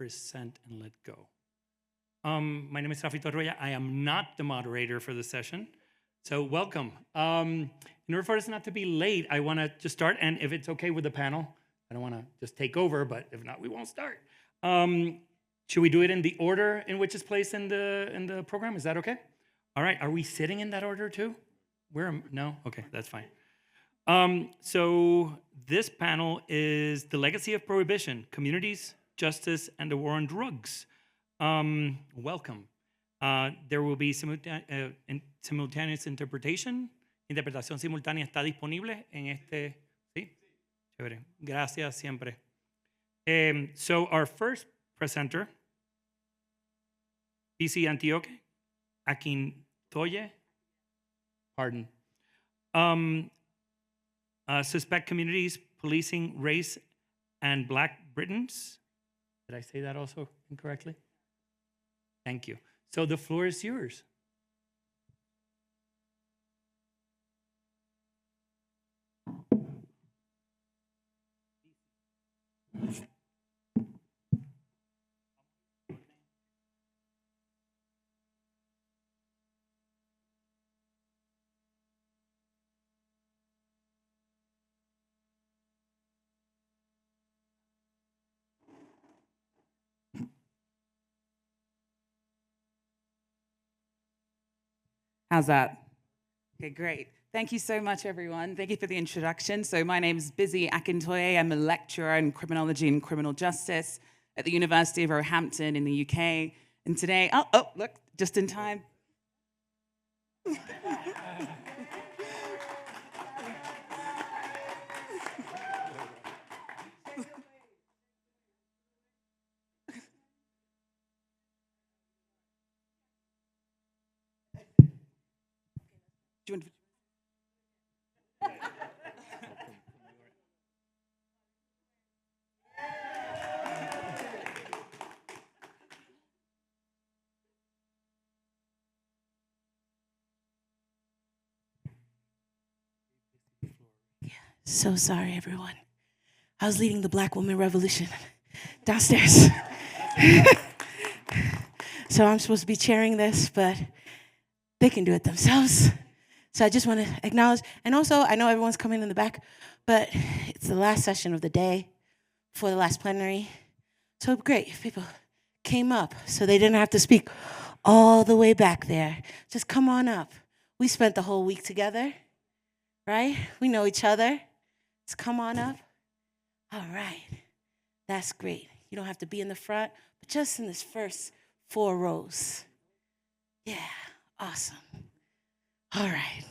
present and let go. My name is Rafael Torruella. I am not the moderator for the session, so welcome. In order for us not to be late, I want to just start, and if it's okay with the panel, I don't want to just take over, but if not, we won't start. Should we do it in the order in which it's placed in the program? Is that okay? All right. Are we sitting in that order too? No? Okay, that's fine. So this panel is the legacy of Prohibition, communities, justice, and the war on drugs. Welcome. There will be simultaneous interpretation. Interpretación simultánea está disponible en este. Sí, chévere. Gracias siempre. So our first presenter, Bisi Antioque, Akintoye, pardon. Suspect communities policing race and Black Britons. Did I say that also incorrectly? Thank you. So the floor is yours. How's that? Okay, great. Thank you so much, everyone. Thank you for the introduction. So my name is Bisi Akintoye. I'm a lecturer in criminology and criminal justice at the University of Roehampton in the UK. And today, oh, look, just in time. Do you want to... So sorry, everyone. I was leading the Black woman revolution downstairs. So I'm supposed to be chairing this, but they can do it themselves. So I just want to acknowledge, and also I know everyone's coming in the back, but it's the last session of the day for the last plenary. So great if people came up so they didn't have to speak all the way back there. Just come on up. We spent the whole week together, right? We know each other. Just come on up. All right, that's great. You don't have to be in the front, but just in this first 4 rows. Yeah, awesome. All right.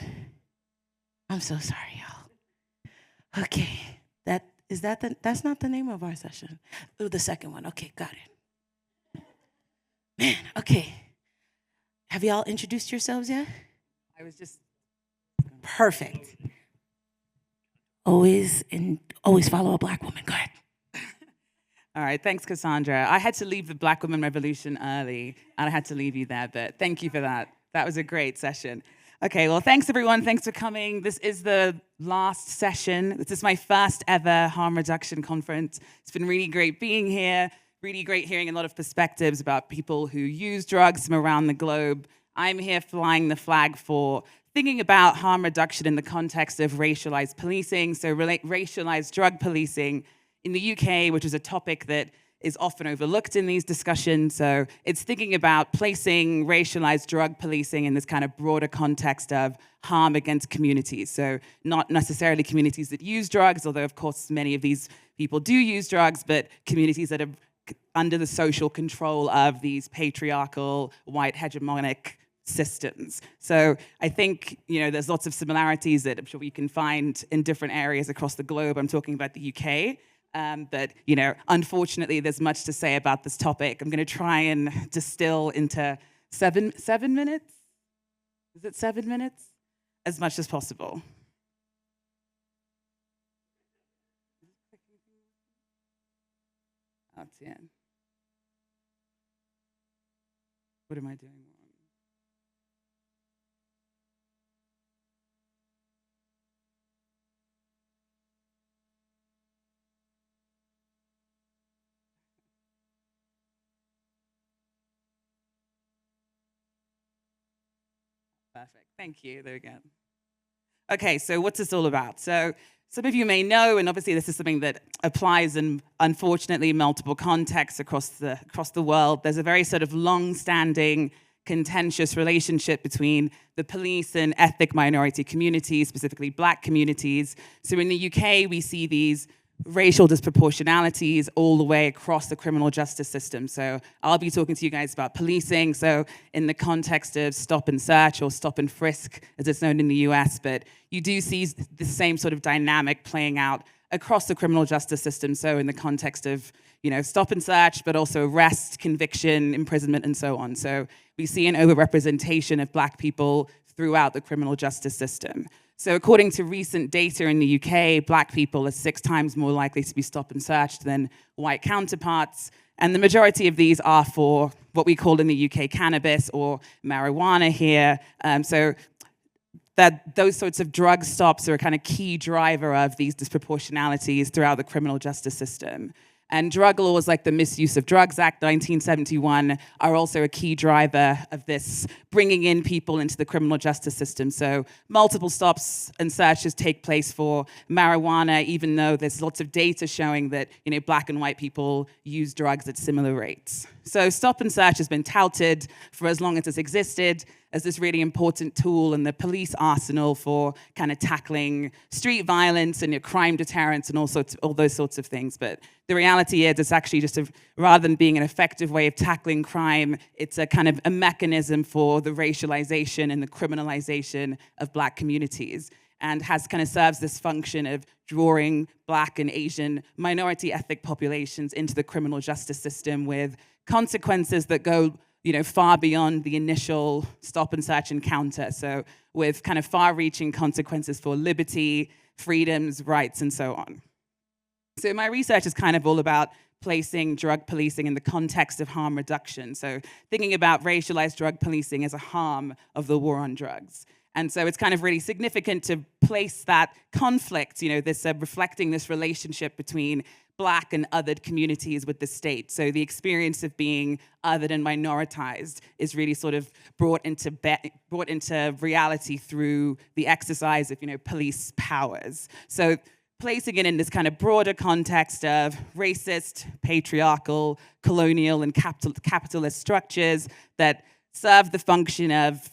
I'm so sorry, y'all. Okay, that's not the name of our session. Oh, the second one. Okay, got it. Man, okay. Have y'all introduced yourselves yet? I was just perfect. Always follow a Black woman. Go ahead. All right, thanks, Kassandra. I had to leave the Black woman revolution early, and I had to leave you there, but thank you for that. That was a great session. Okay, well, thanks, everyone. Thanks for coming. This is the last session. This is my first ever harm reduction conference. It's been really great being here, really great hearing a lot of perspectives about people who use drugs from around the globe. I'm here flying the flag for thinking about harm reduction in the context of racialized policing, so racialized drug policing in the UK, which is a topic that is often overlooked in these discussions. So it's thinking about placing racialized drug policing in this kind of broader context of harm against communities. So not necessarily communities that use drugs, although of course many of these people do use drugs, but communities that are under the social control of these patriarchal, white hegemonic systems. So I think, there's lots of similarities that I'm sure we can find in different areas across the globe. I'm talking about the UK. But, unfortunately, there's much to say about this topic. I'm going to try and distill into 7 minutes. Is it 7 minutes? As much as possible. That's the end. What am I doing wrong? Perfect. Thank you. There we go. Okay, so what's this all about? So some of you may know, and obviously this is something that applies in, unfortunately, multiple contexts across the world. There's a very sort of long-standing, contentious relationship between the police and ethnic minority communities, specifically Black communities. So in the UK, we see these racial disproportionalities all the way across the criminal justice system. So I'll be talking to you guys about policing, so in the context of stop and search or stop and frisk, as it's known in the US, but you do see the same sort of dynamic playing out across the criminal justice system, so in the context of, stop and search, but also arrest, conviction, imprisonment, and so on. So we see an overrepresentation of Black people throughout the criminal justice system. So according to recent data in the UK, Black people are 6 times more likely to be stop and searched than white counterparts. And the majority of these are for what we call in the UK cannabis or marijuana here. So that those sorts of drug stops are a kind of key driver of these disproportionalities throughout the criminal justice system. And drug laws like the Misuse of Drugs Act 1971 are also a key driver of this, bringing in people into the criminal justice system. So multiple stops and searches take place for marijuana, even though there's lots of data showing that Black and white people use drugs at similar rates. So stop and search has been touted for as long as it's existed as this really important tool in the police arsenal for kind of tackling street violence and crime deterrence and all those sorts of things. But the reality is it's actually just rather than being an effective way of tackling crime, it's a kind of a mechanism for the racialization and the criminalization of Black communities, and has kind of serves this function of drawing Black and Asian minority ethnic populations into the criminal justice system with consequences that go far beyond the initial stop and search encounter. So with kind of far-reaching consequences for liberty, freedoms, rights, and so on. So my research is kind of all about placing drug policing in the context of harm reduction. So thinking about racialized drug policing as a harm of the war on drugs. And so it's kind of really significant to place that conflict, this reflecting this relationship between Black and othered communities with the state. So the experience of being othered and minoritized is really sort of brought into reality through the exercise of police powers. So placing it in this kind of broader context of racist, patriarchal, colonial, and capitalist structures that serve the function of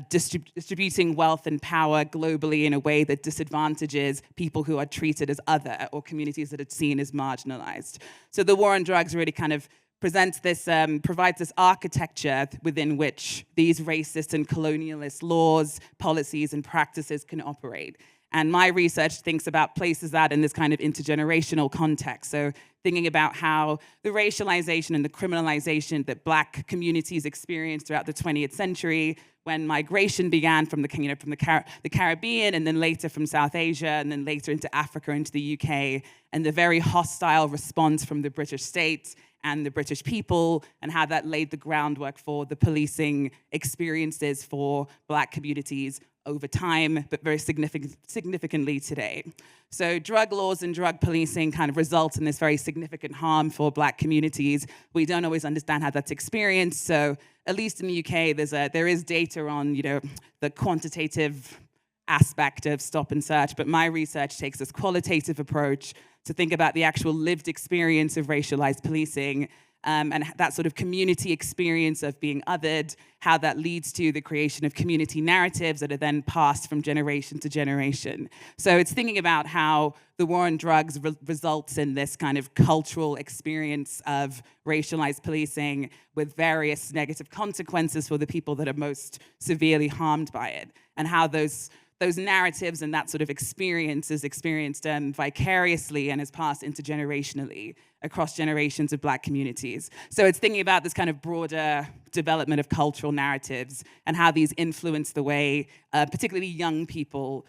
distributing wealth and power globally in a way that disadvantages people who are treated as other or communities that are seen as marginalized. So the war on drugs really kind of provides this architecture within which these racist and colonialist laws, policies, and practices can operate. And my research thinks about places that in this kind of intergenerational context. So thinking about how the racialization and the criminalization that Black communities experienced throughout the 20th century, when migration began from the Caribbean, and then later from South Asia, and then later into Africa, into the UK, and the very hostile response from the British state and the British people, and how that laid the groundwork for the policing experiences for Black communities over time, but very significantly today. So drug laws and drug policing kind of result in this very significant harm for Black communities. We don't always understand how that's experienced. So at least in the UK, there is data on the quantitative aspect of stop and search, but my research takes this qualitative approach to think about the actual lived experience of racialized policing, and that sort of community experience of being othered, how that leads to the creation of community narratives that are then passed from generation to generation. So it's thinking about how the war on drugs results in this kind of cultural experience of racialized policing with various negative consequences for the people that are most severely harmed by it, and how those narratives and that sort of experience is experienced vicariously and is passed intergenerationally across generations of Black communities. So it's thinking about this kind of broader development of cultural narratives and how these influence the way particularly young people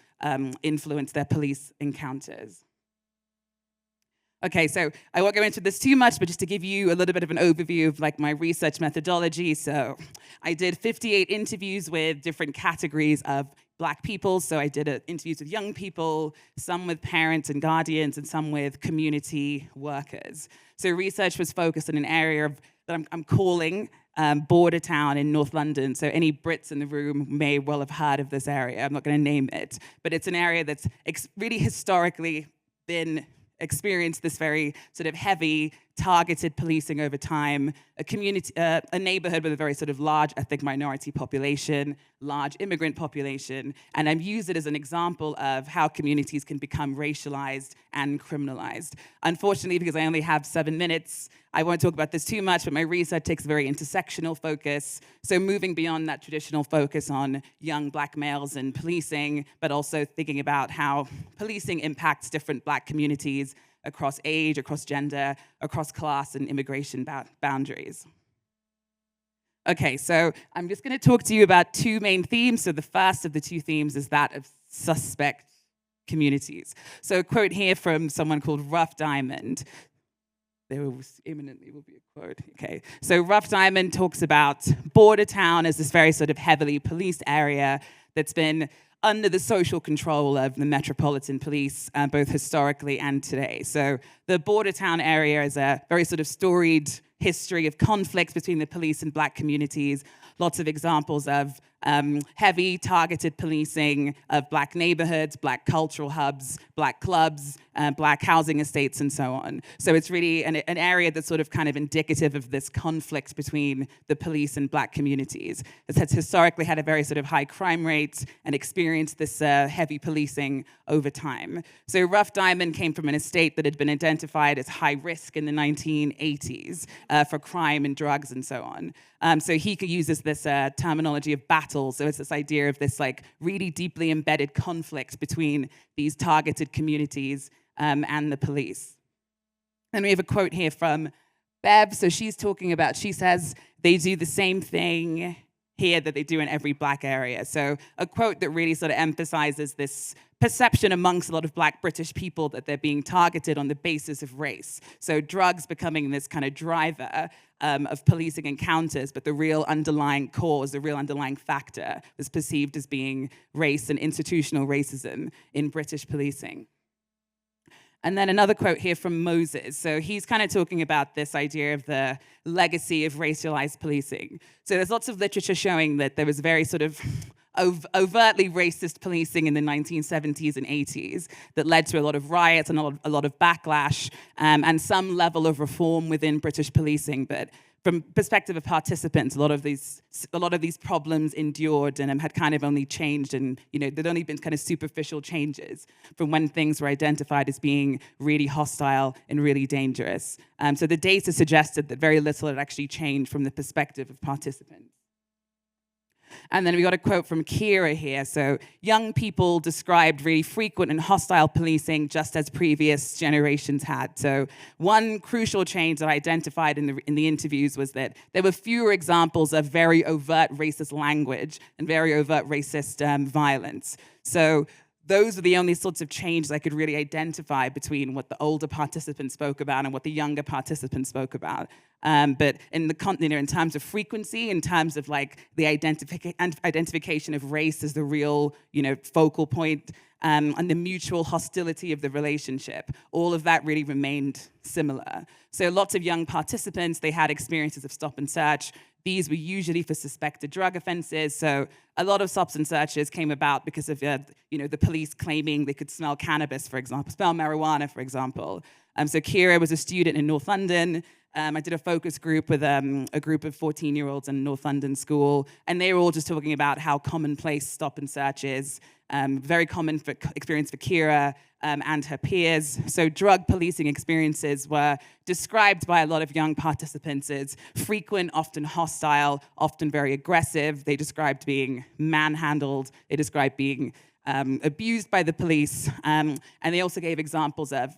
influence their police encounters. Okay, so I won't go into this too much, but just to give you a little bit of an overview of my research methodology. So I did 58 interviews with different categories of Black people. So I did interviews with young people, some with parents and guardians, and some with community workers. So research was focused on an area that I'm calling border town in North London. So any Brits in the room may well have heard of this area. I'm not going to name it, but it's an area that's really historically been experienced this very sort of heavy, targeted policing over time, a neighborhood with a very sort of large ethnic minority population, large immigrant population, and I've used it as an example of how communities can become racialized and criminalized. Unfortunately, because I only have 7 minutes, I won't talk about this too much, but my research takes a very intersectional focus, so moving beyond that traditional focus on young Black males and policing, but also thinking about how policing impacts different Black communities across age, across gender, across class and immigration boundaries. Okay, so I'm just going to talk to you about 2 main themes. So the first of the 2 themes is that of suspect communities. So a quote here from someone called Rough Diamond. There imminently will be a quote. Okay, so Rough Diamond talks about border town as this very sort of heavily policed area that's been under the social control of the Metropolitan Police, both historically and today. So the border town area is a very sort of storied history of conflict between the police and Black communities, lots of examples of heavy targeted policing of Black neighborhoods, Black cultural hubs, Black clubs, Black housing estates, and so on. So it's really an area that's sort of kind of indicative of this conflict between the police and Black communities. It has historically had a very sort of high crime rate and experienced this heavy policing over time. So Rough Diamond came from an estate that had been identified as high risk in the 1980s for crime and drugs and so on. So he uses this terminology of battle. So it's this idea of this like really deeply embedded conflict between these targeted communities and the police. And we have a quote here from Bev. So she says, they do the same thing here that they do in every Black area. So a quote that really sort of emphasizes this perception amongst a lot of Black British people that they're being targeted on the basis of race. So drugs becoming this kind of driver of policing encounters, but the real underlying cause, the real underlying factor was perceived as being race and institutional racism in British policing. And then another quote here from Moses. So he's kind of talking about this idea of the legacy of racialized policing. So there's lots of literature showing that there was very sort of overtly racist policing in the 1970s and 80s that led to a lot of riots and a lot of backlash and some level of reform within British policing. But from perspective of participants, a lot of these problems endured and had kind of only changed, and there'd only been kind of superficial changes from when things were identified as being really hostile and really dangerous. So the data suggested that very little had actually changed from the perspective of participants. And then we got a quote from Kira here. So young people described really frequent and hostile policing just as previous generations had. So one crucial change that I identified in the interviews was that there were fewer examples of very overt racist language and very overt racist violence. So those are the only sorts of changes I could really identify between what the older participants spoke about and what the younger participants spoke about. But in in terms of frequency, in terms of like the identification of race as the real, focal point, and the mutual hostility of the relationship, all of that really remained similar. So lots of young participants, they had experiences of stop and search. These were usually for suspected drug offenses. So a lot of stops and searches came about because of the police claiming they could smell cannabis, for example, smell marijuana, for example. So Kira was a student in North London. I did a focus group with a group of 14-year-olds in North London school, and they were all just talking about how commonplace stop and search is, very common experience for Kira and her peers. So drug policing experiences were described by a lot of young participants as frequent, often hostile, often very aggressive. They described being manhandled. They described being abused by the police. And they also gave examples of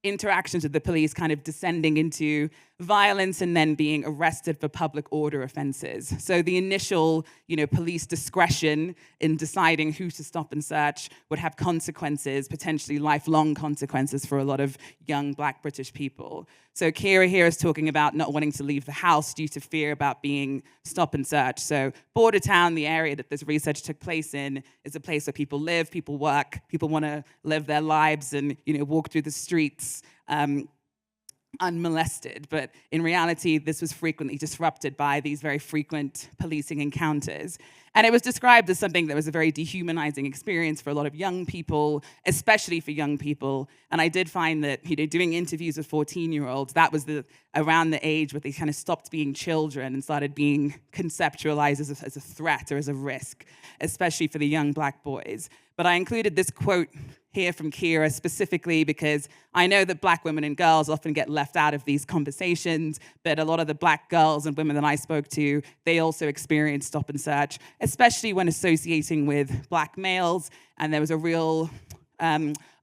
interactions with the police kind of descending into violence and then being arrested for public order offenses. So the initial, police discretion in deciding who to stop and search would have consequences, potentially lifelong consequences for a lot of young Black British people. So Kira here is talking about not wanting to leave the house due to fear about being stop and search. So Border Town, the area that this research took place in, is a place where people live, people work, people want to live their lives and walk through the streets unmolested. But in reality, this was frequently disrupted by these very frequent policing encounters. And it was described as something that was a very dehumanizing experience for a lot of young people, especially for young people. And I did find that, doing interviews with 14-year-olds, that was around the age where they kind of stopped being children and started being conceptualized as a threat or as a risk, especially for the young Black boys. But I included this quote here from Kira specifically because I know that Black women and girls often get left out of these conversations, but a lot of the Black girls and women that I spoke to, they also experienced stop and search, especially when associating with Black males, and there was a real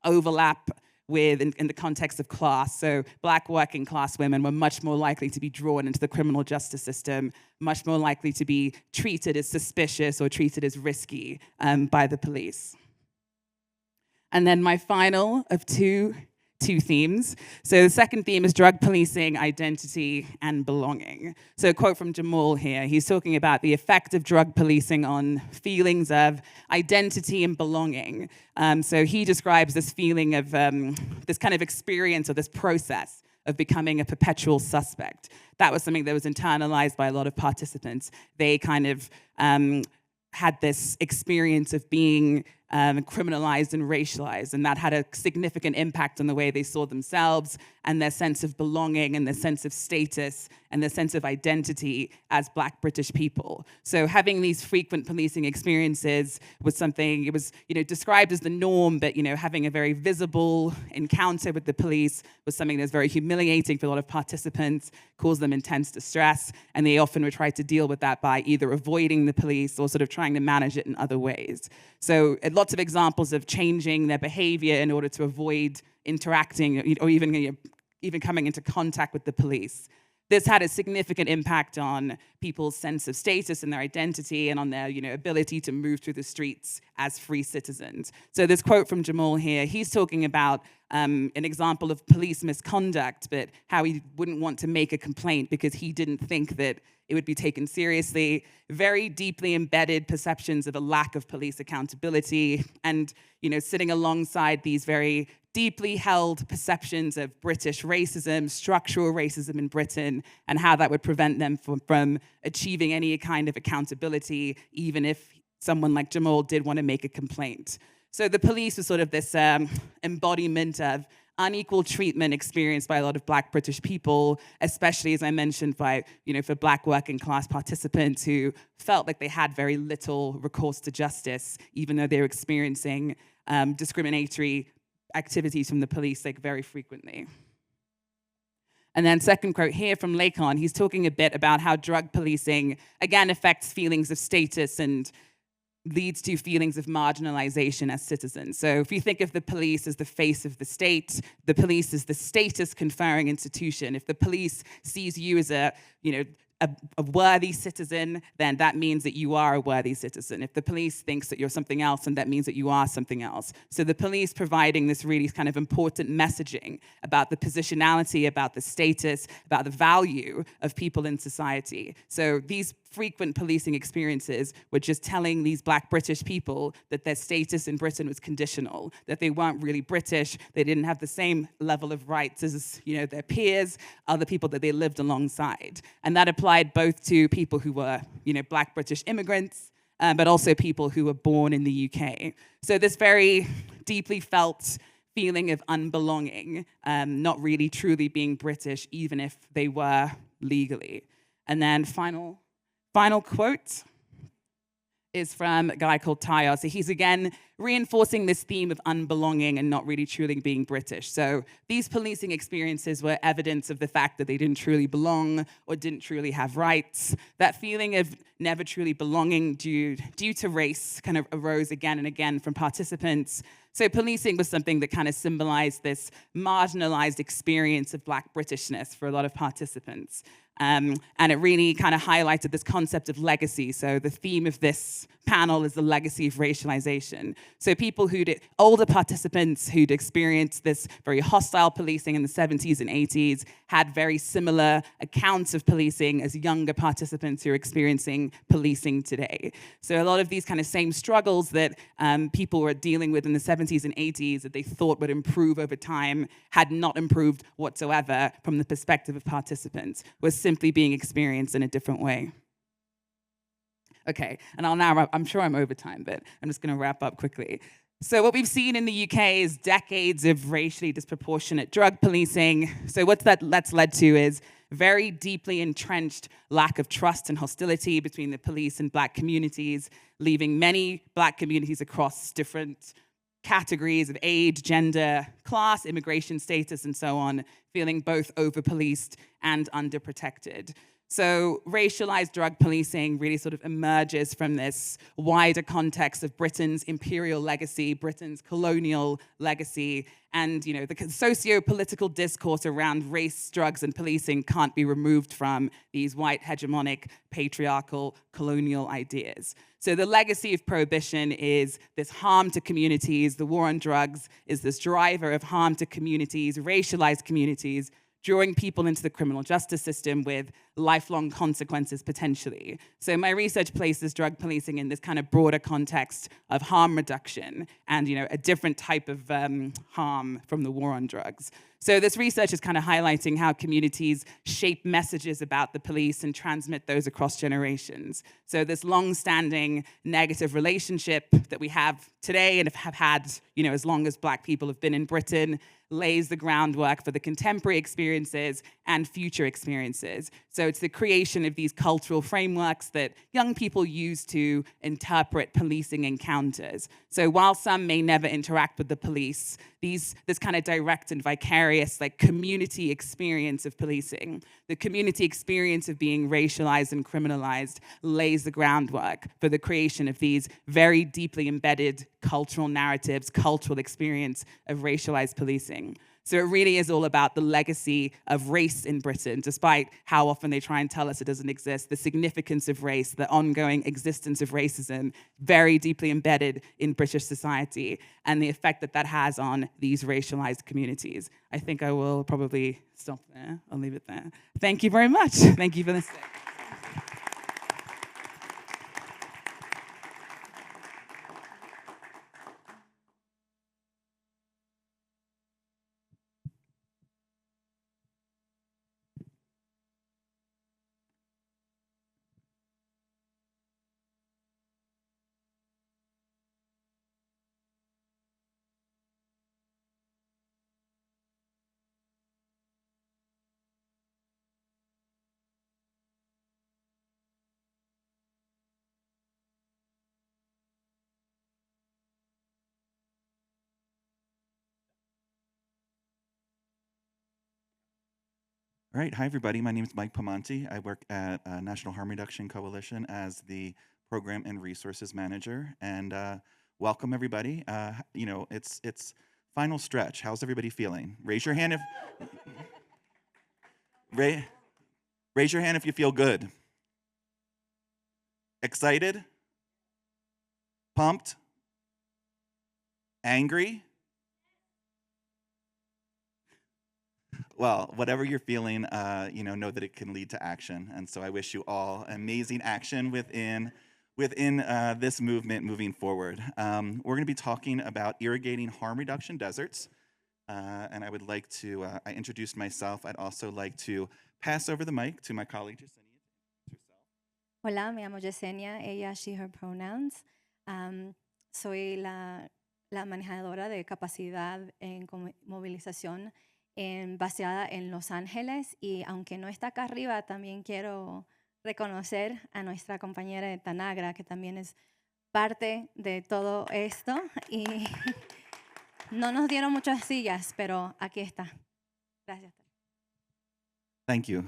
overlap in the context of class. So Black working class women were much more likely to be drawn into the criminal justice system, much more likely to be treated as suspicious or treated as risky by the police. And then my final of two themes. So the second theme is drug policing, identity, and belonging. So a quote from Jamal here. He's talking about the effect of drug policing on feelings of identity and belonging. So he describes this feeling of this kind of experience or this process of becoming a perpetual suspect. That was something that was internalized by a lot of participants. They kind of had this experience of being criminalized and racialized, and that had a significant impact on the way they saw themselves and their sense of belonging and their sense of status and their sense of identity as Black British people. So having these frequent policing experiences was something, it was described as the norm, but having a very visible encounter with the police was something that's very humiliating for a lot of participants, caused them intense distress, and they often would try to deal with that by either avoiding the police or sort of trying to manage it in other ways. So lots of examples of changing their behavior in order to avoid interacting or even coming into contact with the police. This had a significant impact on people's sense of status and their identity and on their ability to move through the streets as free citizens. So this quote from Jamal here, he's talking about an example of police misconduct, but how he wouldn't want to make a complaint because he didn't think that it would be taken seriously. Very deeply embedded perceptions of a lack of police accountability and, sitting alongside these very deeply held perceptions of British racism, structural racism in Britain, and how that would prevent them from achieving any kind of accountability, even if someone like Jamal did want to make a complaint. So the police was sort of this embodiment of unequal treatment experienced by a lot of Black British people, especially, as I mentioned, for Black working class participants who felt like they had very little recourse to justice, even though they were experiencing discriminatory activities from the police very frequently. And then second quote here from Lakon, he's talking a bit about how drug policing, again, affects feelings of status and leads to feelings of marginalization as citizens. So if you think of the police as the face of the state, the police is the status conferring institution. If the police sees you as a worthy citizen, then that means that you are a worthy citizen. If the police thinks that you're something else, then that means that you are something else. So the police providing this really kind of important messaging about the positionality, about the status, about the value of people in society. So these frequent policing experiences were just telling these Black British people that their status in Britain was conditional, that they weren't really British, they didn't have the same level of rights as their peers, other people that they lived alongside. And that applied both to people who were Black British immigrants, but also people who were born in the UK. So this very deeply felt feeling of unbelonging, not really truly being British, even if they were legally. And then final quote is from a guy called Tayo. So he's again reinforcing this theme of unbelonging and not really truly being British. So these policing experiences were evidence of the fact that they didn't truly belong or didn't truly have rights. That feeling of never truly belonging due to race kind of arose again and again from participants. So policing was something that kind of symbolized this marginalized experience of Black Britishness for a lot of participants. And it really kind of highlighted this concept of legacy. So the theme of this panel is the legacy of racialization. So older participants who'd experienced this very hostile policing in the 70s and 80s had very similar accounts of policing as younger participants who are experiencing policing today. So a lot of these kind of same struggles that people were dealing with in the 70s and 80s that they thought would improve over time had not improved whatsoever from the perspective of participants, was simply being experienced in a different way. Okay, and I'm sure I'm over time, but I'm just gonna wrap up quickly. So what we've seen in the UK is decades of racially disproportionate drug policing. So what that's led to is very deeply entrenched lack of trust and hostility between the police and Black communities, leaving many Black communities across different categories of age, gender, class, immigration status, and so on, feeling both over-policed and underprotected. So racialized drug policing really sort of emerges from this wider context of Britain's imperial legacy, Britain's colonial legacy, and the socio-political discourse around race, drugs, and policing can't be removed from these white hegemonic, patriarchal, colonial ideas. So the legacy of Prohibition is this harm to communities. The war on drugs is this driver of harm to communities, racialized communities, drawing people into the criminal justice system with lifelong consequences potentially. So my research places drug policing in this kind of broader context of harm reduction and a different type of harm from the war on drugs. So this research is kind of highlighting how communities shape messages about the police and transmit those across generations. So this long-standing negative relationship that we have today and have had, as long as Black people have been in Britain, lays the groundwork for the contemporary experiences and future experiences. So it's the creation of these cultural frameworks that young people use to interpret policing encounters. So while some may never interact with the police, this kind of direct and vicarious community experience of policing, the community experience of being racialized and criminalized lays the groundwork for the creation of these very deeply embedded cultural narratives, cultural experience of racialized policing. So it really is all about the legacy of race in Britain, despite how often they try and tell us it doesn't exist, the significance of race, the ongoing existence of racism, very deeply embedded in British society, and the effect that that has on these racialized communities. I think I will probably stop there. I'll leave it there. Thank you very much. Thank you for listening. All right, hi everybody. My name is Mike Pomante. I work at National Harm Reduction Coalition as the Program and Resources Manager. And welcome everybody. It's final stretch. How's everybody feeling? Raise your hand if raise your hand if you feel good. Excited? Pumped? Angry? Well, whatever you're feeling, know that it can lead to action. And so I wish you all amazing action within this movement moving forward. We're going to be talking about irrigating harm reduction deserts. And I would like to, I introduced myself. I'd also like to pass over the mic to my colleague, Yesenia. Hola, me llamo Yesenia, ella, she, her pronouns. Soy la manejadora de capacidad en movilización basada en Los Ángeles, y aunque no está acá arriba, también quiero reconocer a nuestra compañera de Tanagra, que también es parte de todo esto, y no nos dieron muchas sillas, pero aquí está. Gracias. Thank you.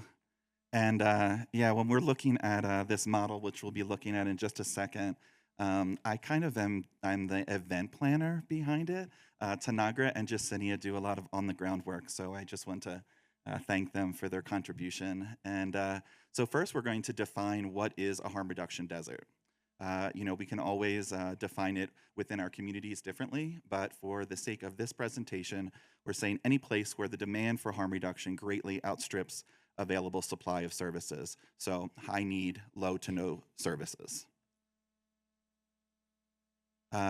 And when we're looking at this model, which we'll be looking at in just a second, I kind of I'm the event planner behind it. Tanagra and Jacinia do a lot of on-the-ground work, so I just want to thank them for their contribution. And so first, we're going to define what is a harm reduction desert. We can always define it within our communities differently, but for the sake of this presentation, we're saying any place where the demand for harm reduction greatly outstrips available supply of services. So high need, low to no services.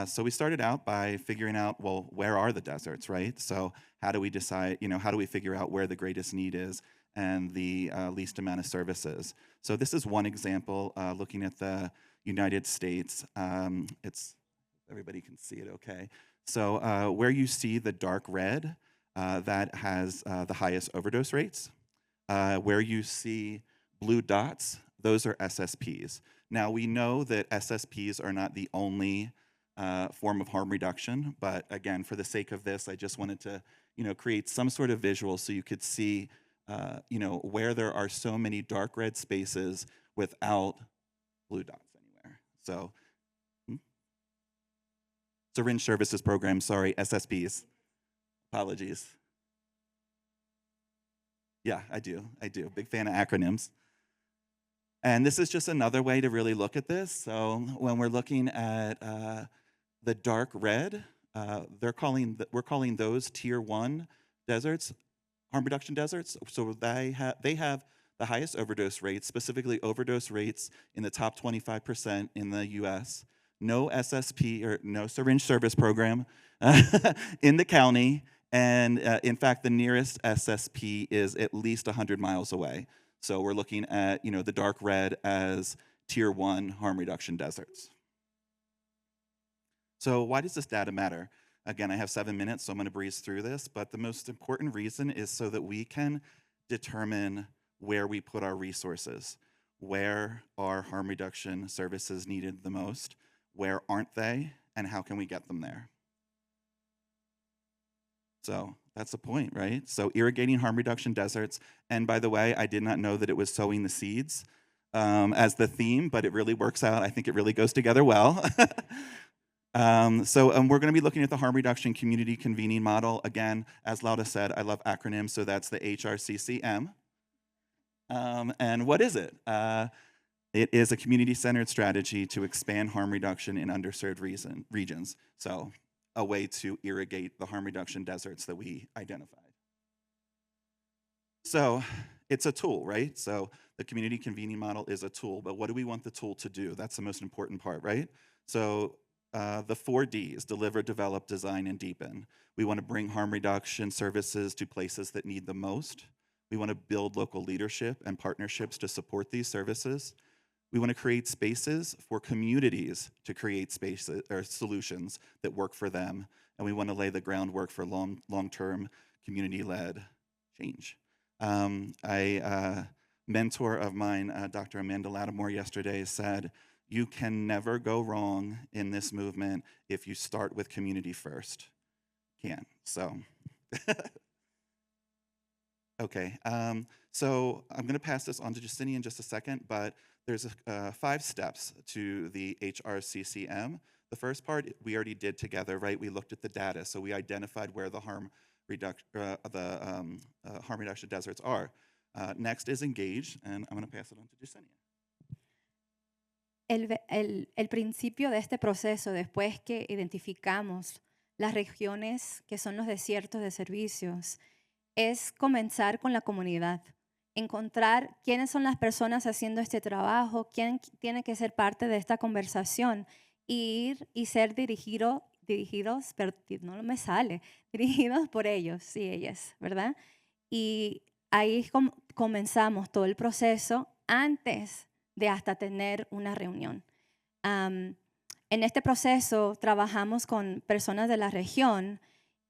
So we started out by figuring out, well, where are the deserts, right? So how do we decide, how do we figure out where the greatest need is and the least amount of services? So this is one example, looking at the United States. Everybody can see it okay. So where you see the dark red, that has the highest overdose rates. Where you see blue dots, those are SSPs. Now we know that SSPs are not the only form of harm reduction, but again, for the sake of this, I just wanted to, create some sort of visual so you could see, where there are so many dark red spaces without blue dots anywhere. So, Syringe Services Program, sorry, SSPs. Apologies. Yeah, I do. Big fan of acronyms. And this is just another way to really look at this. So when we're looking at the dark red, we're calling those tier 1 deserts, harm reduction deserts. So they have the highest overdose rates, specifically overdose rates in the top 25% in the US. No SSP or no syringe service program in the county. And in fact, the nearest SSP is at least 100 miles away. So we're looking at, the dark red as tier 1 harm reduction deserts. So why does this data matter? Again, I have 7 minutes, so I'm gonna breeze through this, but the most important reason is so that we can determine where we put our resources. Where are harm reduction services needed the most? Where aren't they? And how can we get them there? So that's the point, right? So irrigating harm reduction deserts. And by the way, I did not know that it was sowing the seeds as the theme, but it really works out. I think it really goes together well. So we're going to be looking at the harm reduction community convening model. Again, as Lauda said, I love acronyms, so that's the HRCCM. And what is it? It is a community-centered strategy to expand harm reduction in underserved regions. So a way to irrigate the harm reduction deserts that we identified. So it's a tool, right? So the community convening model is a tool, but what do we want the tool to do? That's the most important part, right? So the 4 Ds, deliver, develop, design, and deepen. We want to bring harm reduction services to places that need the most. We want to build local leadership and partnerships to support these services. We want to create spaces for communities to create spaces or solutions that work for them. And we want to lay the groundwork for long-term community-led change. A mentor of mine, Dr. Amanda Lattimore, yesterday said, you can never go wrong in this movement if you start with community first. Can't, so. Okay, so I'm gonna pass this on to Justini in just a second, but there's 5 steps to the HRCCM. The first part we already did together, right? We looked at the data, so we identified where the harm reduction deserts are. Next is engage, and I'm gonna pass it on to Justini. El principio de este proceso, después que identificamos las regiones que son los desiertos de servicios, es comenzar con la comunidad, encontrar quiénes son las personas haciendo este trabajo, quién tiene que ser parte de esta conversación, ir y ser dirigidos, pero no me sale, dirigidos por ellos y ellas, ¿verdad? Y ahí comenzamos todo el proceso antes de hasta tener una reunión. En este proceso trabajamos con personas de la región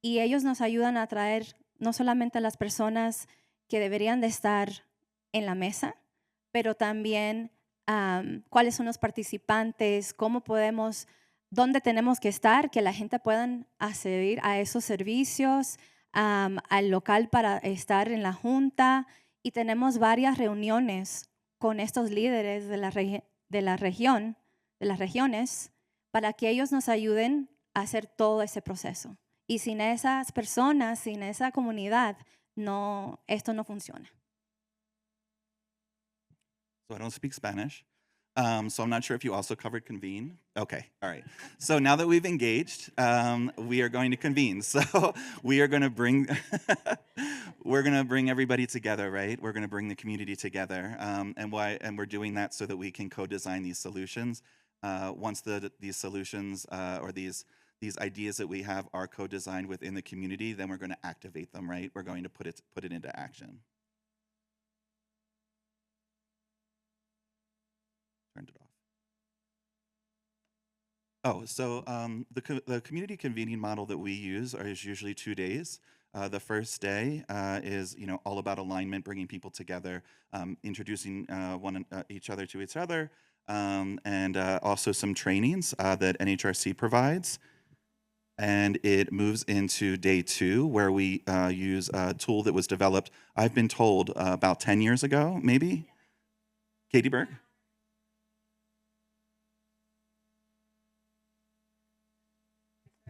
y ellos nos ayudan a traer no solamente a las personas que deberían de estar en la mesa, pero también cuáles son los participantes, cómo podemos, dónde tenemos que estar, que la gente pueda acceder a esos servicios, al local para estar en la junta, y tenemos varias reuniones con estos líderes de las regiones para que ellos nos ayuden a hacer todo ese proceso. Y sin esas personas, sin esa comunidad, no, esto no funciona. So I don't speak Spanish. So I'm not sure if you also covered convene. Okay, all right. So now that we've engaged, we are going to convene. So we are going to bring, we're going to bring everybody together, right? We're going to bring the community together, and we're doing that so that we can co-design these solutions. Once these solutions or these ideas that we have are co-designed within the community, then we're going to activate them, right? We're going to put it into action. Turned it off. Oh, so the community convening model that we use is usually 2 days. The first day is all about alignment, bringing people together, introducing each other to each other, and also some trainings that NHRC provides. And it moves into day 2, where we use a tool that was developed, I've been told, about 10 years ago, maybe? Katie Berg?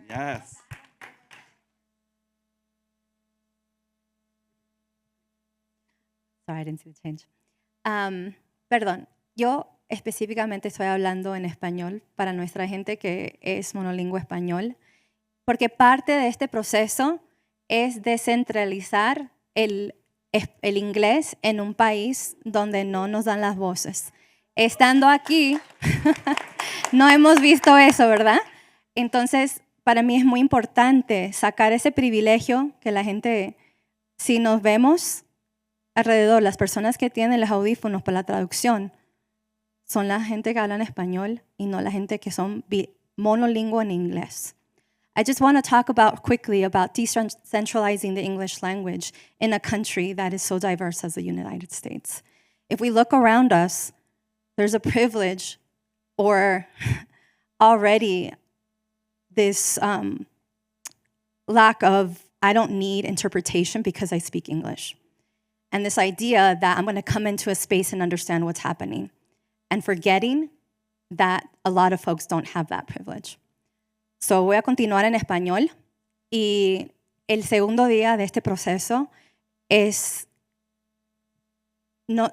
Yes. Sorry, I didn't see the change. Perdón, yo específicamente estoy hablando en español para nuestra gente que es monolingüe español, porque parte de este proceso es descentralizar el inglés en un país donde no nos dan las voces. Estando aquí, no hemos visto eso, ¿verdad? Entonces, para mí es muy importante sacar ese privilegio que la gente, si nos vemos alrededor, las personas que tienen los audífonos para la traducción, son la gente que habla español y no la gente que son monolingüe en inglés. I just want to talk quickly about decentralizing the English language in a country that is so diverse as the United States. If we look around us, there's a privilege or already this lack of, I don't need interpretation because I speak English. And this idea that I'm going to come into a space and understand what's happening, and forgetting that a lot of folks don't have that privilege. So voy a continuar en español, y el segundo día de este proceso es,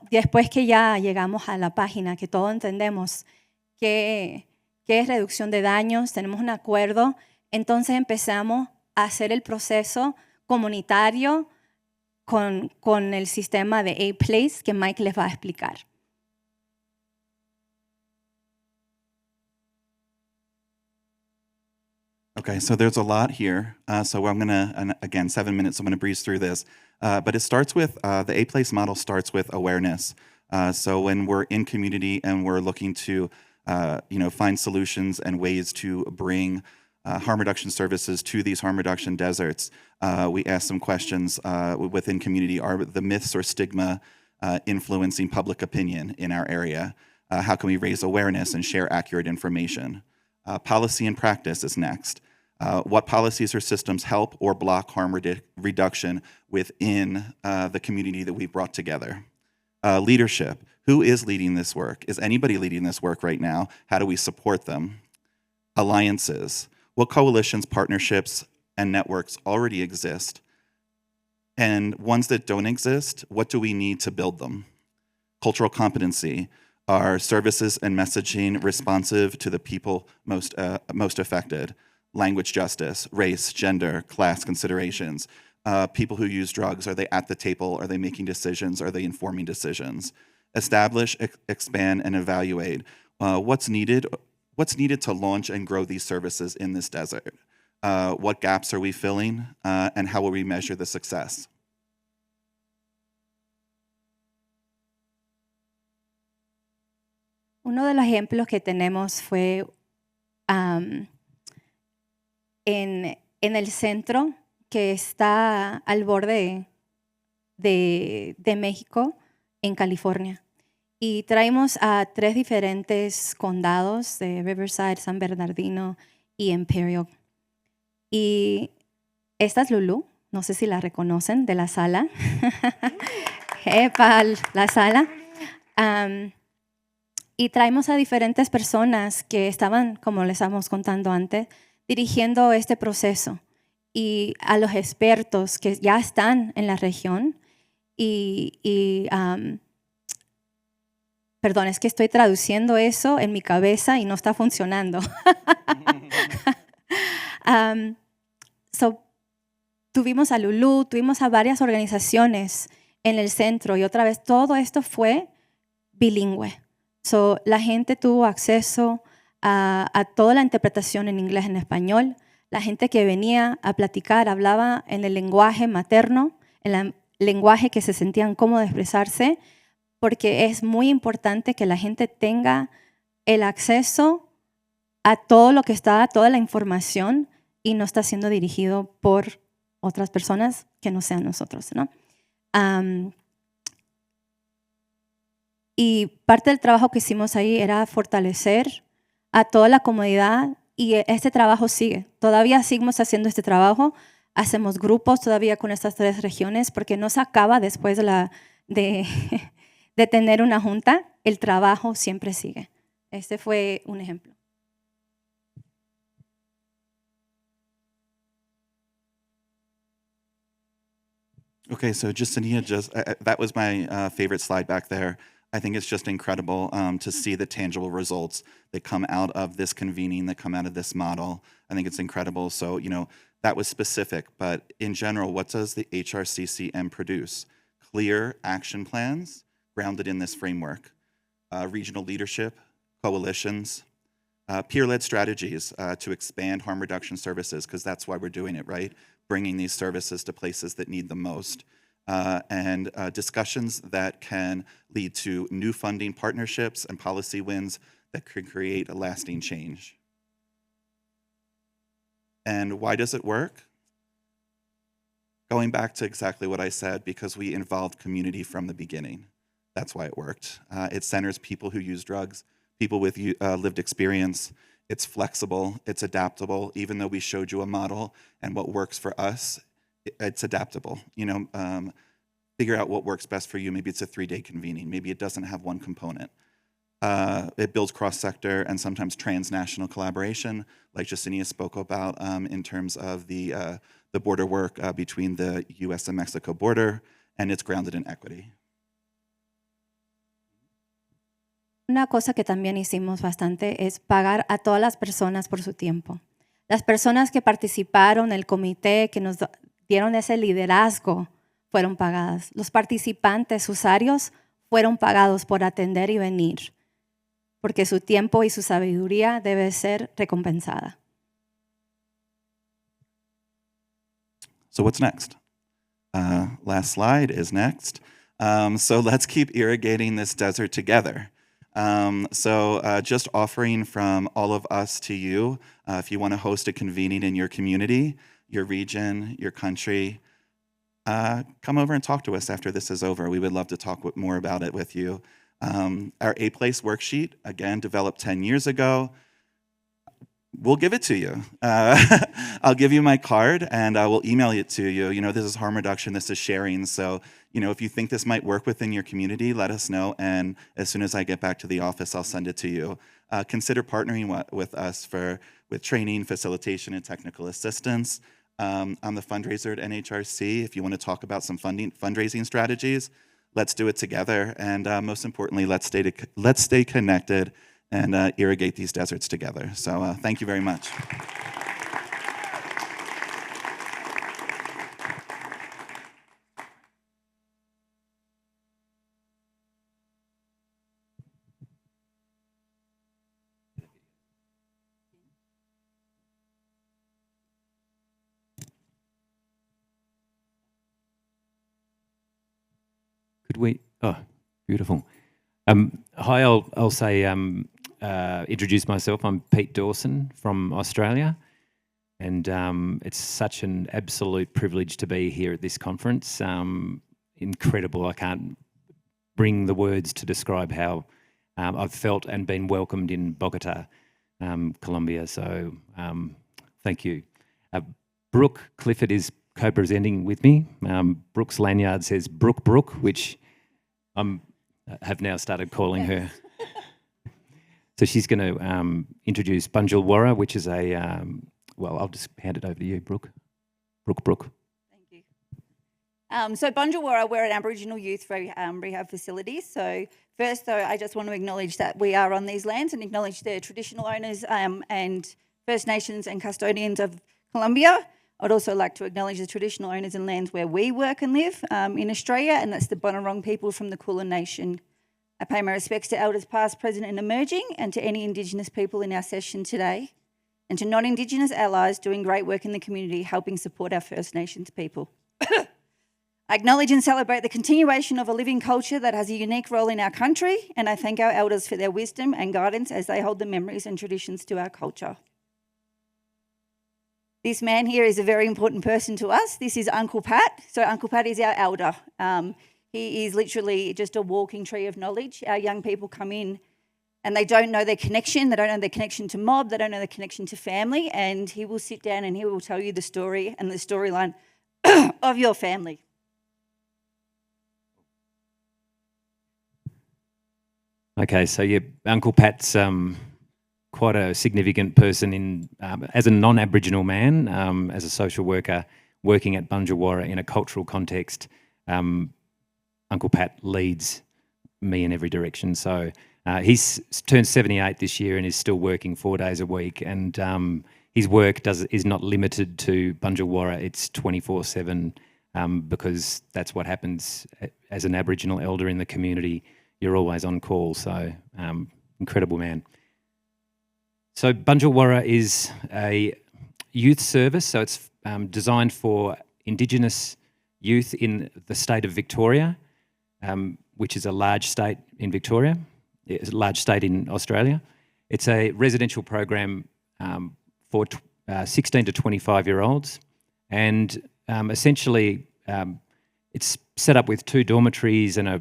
después que ya llegamos a la página, que todos entendemos qué es reducción de daños, tenemos un acuerdo, entonces empezamos a hacer el proceso comunitario con el sistema de A-Place que Mike les va a explicar. Okay, so there's a lot here. So I'm gonna, again, 7 minutes, I'm gonna breeze through this. But it starts with, the A-Place model starts with awareness. So when we're in community and we're looking to find solutions and ways to bring harm reduction services to these harm reduction deserts, we ask some questions within community. Are the myths or stigma influencing public opinion in our area? How can we raise awareness and share accurate information? Policy and practice is next. What policies or systems help or block harm reduction within the community that we've brought together? Leadership. Who is leading this work? Is anybody leading this work right now? How do we support them? Alliances. What coalitions, partnerships, and networks already exist? And ones that don't exist, what do we need to build them? Cultural competency. Are services and messaging responsive to the people most affected? Language justice, race, gender, class considerations. People who use drugs, are they at the table? Are they making decisions? Are they informing decisions? Establish, expand, and evaluate. What's needed to launch and grow these services in this desert? What gaps are we filling? And how will we measure the success? Uno de los ejemplos que tenemos fue en el centro, que está al borde de México, en California. Y traemos a 3 diferentes condados, de Riverside, San Bernardino y Imperial. Y esta es Lulu, no sé si la reconocen, de la sala. ¡Epa, la sala! Y traemos a diferentes personas que estaban, como les estábamos contando antes, dirigiendo este proceso y a los expertos que ya están en la región perdón, es que estoy traduciendo eso en mi cabeza y no está funcionando. Tuvimos a Lulú, tuvimos a varias organizaciones en el centro y otra vez todo esto fue bilingüe. La gente tuvo acceso a toda la interpretación en inglés, en español. La gente que venía a platicar hablaba en el lenguaje materno, en el lenguaje que se sentían cómodos de expresarse, porque es muy importante que la gente tenga el acceso a todo lo que está, a toda la información y no está siendo dirigido por otras personas que no sean nosotros, ¿no? Y parte del trabajo que hicimos ahí era fortalecer a toda la comunidad y este trabajo sigue. Todavía seguimos haciendo este trabajo, hacemos grupos todavía con estas 3 regiones porque no se acaba después de tener una junta, el trabajo siempre sigue. Este fue un ejemplo. Okay, so Justinian, that was my favorite slide back there. I think it's just incredible to see the tangible results that come out of this convening, that come out of this model. I think it's incredible. So, that was specific, but in general, what does the HRCCM produce? Clear action plans grounded in this framework, regional leadership, coalitions, peer-led strategies to expand harm reduction services, because that's why we're doing it, right? Bringing these services to places that need them most. And discussions that can lead to new funding partnerships and policy wins that could create a lasting change. And why does it work? Going back to exactly what I said, because we involved community from the beginning. That's why it worked. It centers people who use drugs, people with lived experience. It's flexible, it's adaptable. Even though we showed you a model and what works for us, it's adaptable. Figure out what works best for you. Maybe it's a 3-day convening. Maybe it doesn't have one component. It builds cross-sector and sometimes transnational collaboration, like Justinian spoke about in terms of the border work between the US and Mexico border, and it's grounded in equity. Una cosa que también hicimos bastante es pagar a todas las personas por su tiempo. Las personas que participaron, el comité que nos dieron ese liderazgo, fueron pagadas. Los participantes usuarios fueron pagados por atender y venir, porque su tiempo y su sabiduría debe ser recompensada. So what's next? Last slide is next. So let's keep irrigating this desert together. Just offering from all of us to you, if you want to host a convening in your community, your region, your country, come over and talk to us after this is over. We would love to talk more about it with you. Our A-Place worksheet, again, developed 10 years ago. We'll give it to you. I'll give you my card and I will email it to you. This is harm reduction, this is sharing. So, if you think this might work within your community, let us know. And as soon as I get back to the office, I'll send it to you. Consider partnering with us with training, facilitation, and technical assistance. I'm the fundraiser at NHRC. If you want to talk about some fundraising strategies, let's do it together. And most importantly, let's stay connected and irrigate these deserts together. So thank you very much. Could we? Oh, beautiful. Hi, I'll say, introduce myself. I'm Pete Dawson from Australia, and it's such an absolute privilege to be here at this conference. Incredible. I can't bring the words to describe how I've felt and been welcomed in Bogotá, Colombia. So thank you. Brooke Clifford is co-presenting with me. Brooke's lanyard says Brooke, which I have now started calling her So she's going to introduce Bunjilwarra, which is a, well, I'll just hand it over to you, Brooke. Brooke. Thank you. So Bunjilwarra, we're an Aboriginal youth rehab facility. So first, though, I just want to acknowledge that we are on these lands and acknowledge the traditional owners and First Nations and custodians of Colombia. I'd also like to acknowledge the traditional owners and lands where we work and live in Australia, and that's the Bunurong people from the Kulin Nation. I pay my respects to elders past, present and emerging, and to any Indigenous people in our session today, and to non-Indigenous allies doing great work in the community helping support our First Nations people. I acknowledge and celebrate the continuation of a living culture that has a unique role in our country, and I thank our elders for their wisdom and guidance as they hold the memories and traditions to our culture. This man here is a very important person to us. This is Uncle Pat. So Uncle Pat is our elder. He is literally just a walking tree of knowledge. Our young people come in and they don't know their connection. They don't know their connection to mob. They don't know their connection to family. And he will sit down and he will tell you the story and the storyline of your family. Okay, so yeah, Uncle Pat's quite a significant person in as a non-Aboriginal man, as a social worker working at Bunjilwarra in a cultural context. Uncle Pat leads me in every direction. So he's turned 78 this year and is still working 4 days a week. And his work is not limited to Bunjilwarra. It's 24/7 because that's what happens as an Aboriginal elder in the community. You're always on call. So incredible man. So Bunjilwarra is a youth service. So it's designed for Indigenous youth in the state of Victoria, which is a large state in Victoria. It's a large state in Australia. It's a residential program for 16 to 25-year-olds. And essentially, it's set up with 2 dormitories and a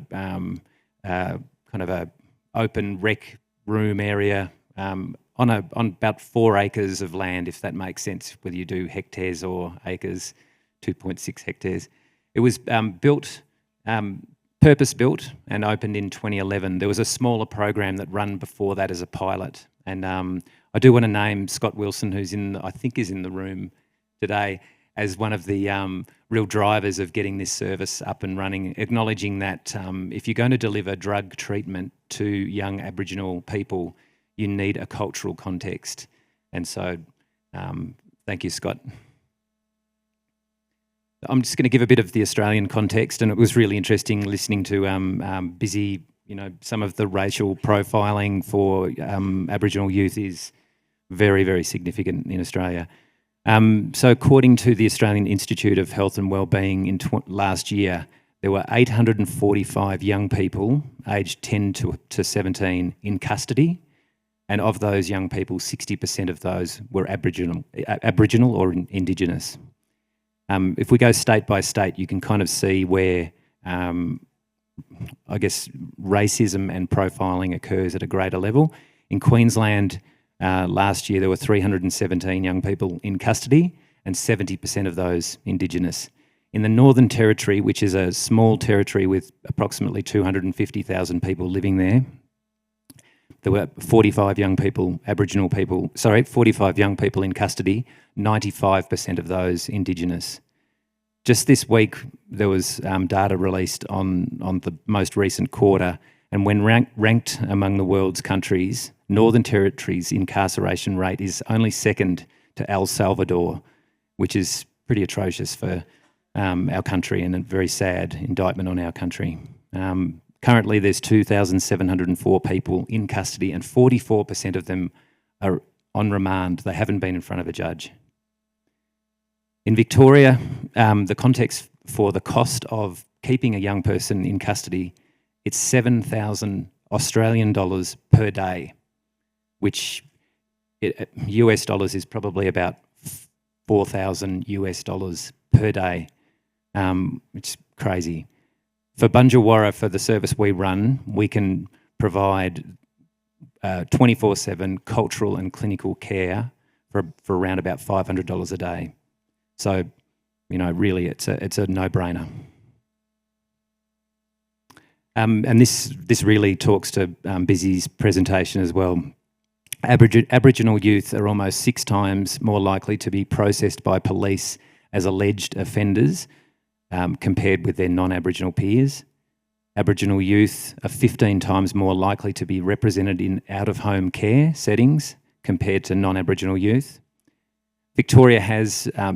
kind of a open rec room area on about 4 acres of land, if that makes sense, whether you do hectares or acres, 2.6 hectares. It was purpose-built and opened in 2011. There was a smaller program that ran before that as a pilot. And I do want to name Scott Wilson, who's I think is in the room today, as one of the real drivers of getting this service up and running, acknowledging that if you're going to deliver drug treatment to young Aboriginal people, you need a cultural context. And so thank you, Scott. I'm just going to give a bit of the Australian context, and it was really interesting listening to Bisi. You know, some of the racial profiling for Aboriginal youth is very, very significant in Australia. So according to the Australian Institute of Health and Wellbeing last year, there were 845 young people aged 10 to 17 in custody. And of those young people, 60% of those were Aboriginal or Indigenous. If we go state by state, you can kind of see where, I guess, racism and profiling occurs at a greater level. In Queensland, last year there were 317 young people in custody and 70% of those Indigenous. In the Northern Territory, which is a small territory with approximately 250,000 people living there were 45 young people, 45 young people in custody, 95% of those Indigenous. Just this week, there was data released on the most recent quarter, and when ranked among the world's countries, Northern Territory's incarceration rate is only second to El Salvador, which is pretty atrocious for our country and a very sad indictment on our country. Currently, there's 2,704 people in custody and 44% of them are on remand. They haven't been in front of a judge. In Victoria, the context for the cost of keeping a young person in custody, it's 7,000 Australian dollars per day, which US dollars is probably about 4,000 US dollars per day, which is crazy. For Bunjilwarra, for the service we run, we can provide 24/7 cultural and clinical care for around about $500 a day. So, you know, really, it's a no-brainer. And this really talks to Bisi's presentation as well. Aboriginal youth are almost 6 times more likely to be processed by police as alleged offenders compared with their non-Aboriginal peers. Aboriginal youth are 15 times more likely to be represented in out-of-home care settings compared to non-Aboriginal youth. Victoria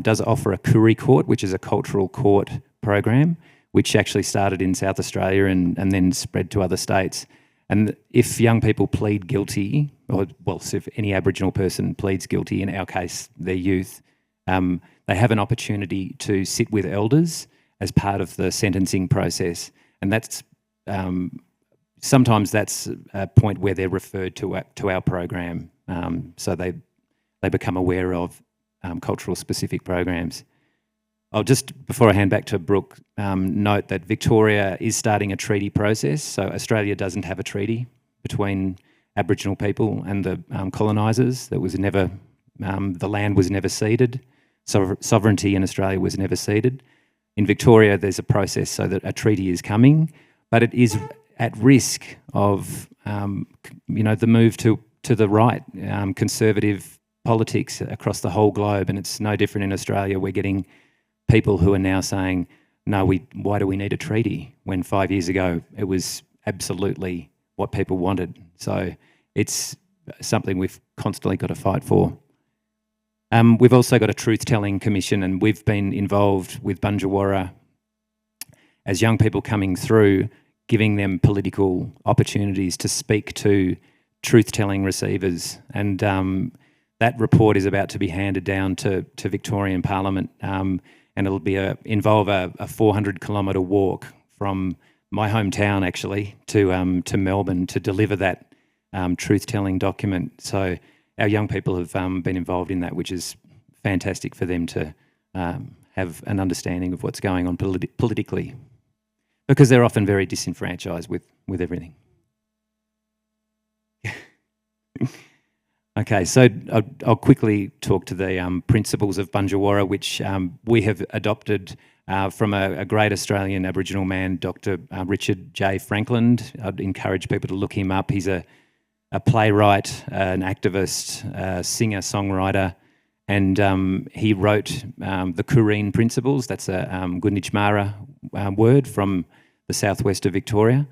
does offer a Koori Court, which is a cultural court program, which actually started in South Australia and then spread to other states. And if young people plead guilty, so if any Aboriginal person pleads guilty, in our case, their youth, they have an opportunity to sit with elders as part of the sentencing process. And that's sometimes that's a point where they're referred to our program, so they become aware of cultural specific programs. I'll just, before I hand back to Brooke, note that Victoria is starting a treaty process. So Australia doesn't have a treaty between Aboriginal people and the colonisers. That was never, the land was never ceded. Sovereignty in Australia was never ceded. In Victoria, there's a process so that a treaty is coming, but it is at risk of, the move to the right, conservative politics across the whole globe. And it's no different in Australia. We're getting people who are now saying, no, why do we need a treaty? When 5 years ago, it was absolutely what people wanted. So it's something we've constantly got to fight for. We've also got a truth-telling commission, and we've been involved with Bunjilwarra as young people coming through, giving them political opportunities to speak to truth-telling receivers. And that report is about to be handed down to Victorian Parliament, and it'll be involve a 400-kilometre walk from my hometown, actually, to Melbourne to deliver that truth-telling document. So our young people have been involved in that, which is fantastic for them to have an understanding of what's going on politically, because they're often very disenfranchised with everything. Okay, so I'll quickly talk to the principles of Bunjilwarra, which we have adopted from a great Australian Aboriginal man, Dr. Richard J. Franklin. I'd encourage people to look him up. He's a playwright, an activist, a singer, songwriter, and he wrote the Kooreen Principles. That's a Gunditjmara word from the southwest of Victoria.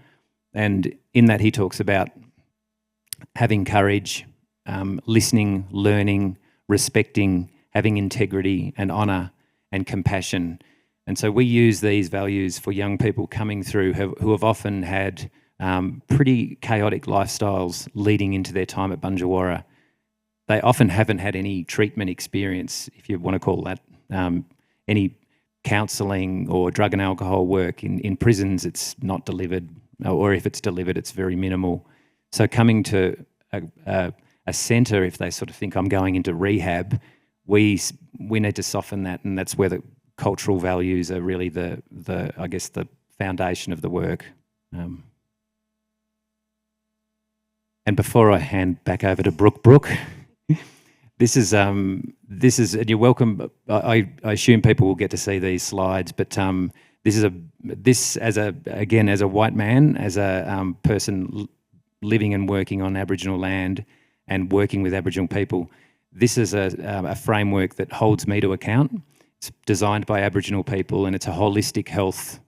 And in that he talks about having courage, listening, learning, respecting, having integrity and honour and compassion. And so we use these values for young people coming through who have often had pretty chaotic lifestyles leading into their time at Bunjilwarra. They often haven't had any treatment experience, if you want to call that, any counselling or drug and alcohol work. In prisons, it's not delivered, or if it's delivered, it's very minimal. So coming to a centre, if they sort of think I'm going into rehab, we need to soften that, and that's where the cultural values are really the foundation of the work. And before I hand back over to Brooke, this is and you're welcome. I assume people will get to see these slides, but this as a white man, as a person living and working on Aboriginal land and working with Aboriginal people, this is a framework that holds me to account. It's designed by Aboriginal people, and it's a holistic health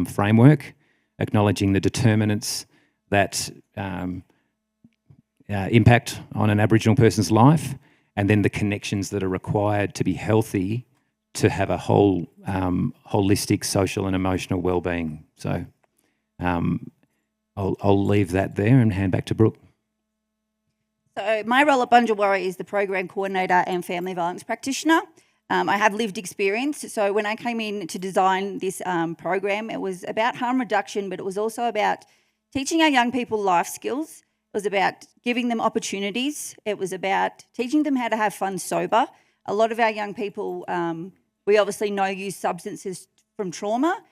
framework, acknowledging the determinants that impact on an Aboriginal person's life, and then the connections that are required to be healthy, to have a whole holistic social and emotional well-being. So I'll leave that there and hand back to Brooke. So my role at Bunjilwarra is the program coordinator and family violence practitioner. I have lived experience. So when I came in to design this program, it was about harm reduction, but it was also about teaching our young people life skills. It was about giving them opportunities. It was about teaching them how to have fun sober. A lot of our young people, we obviously know, use substances from trauma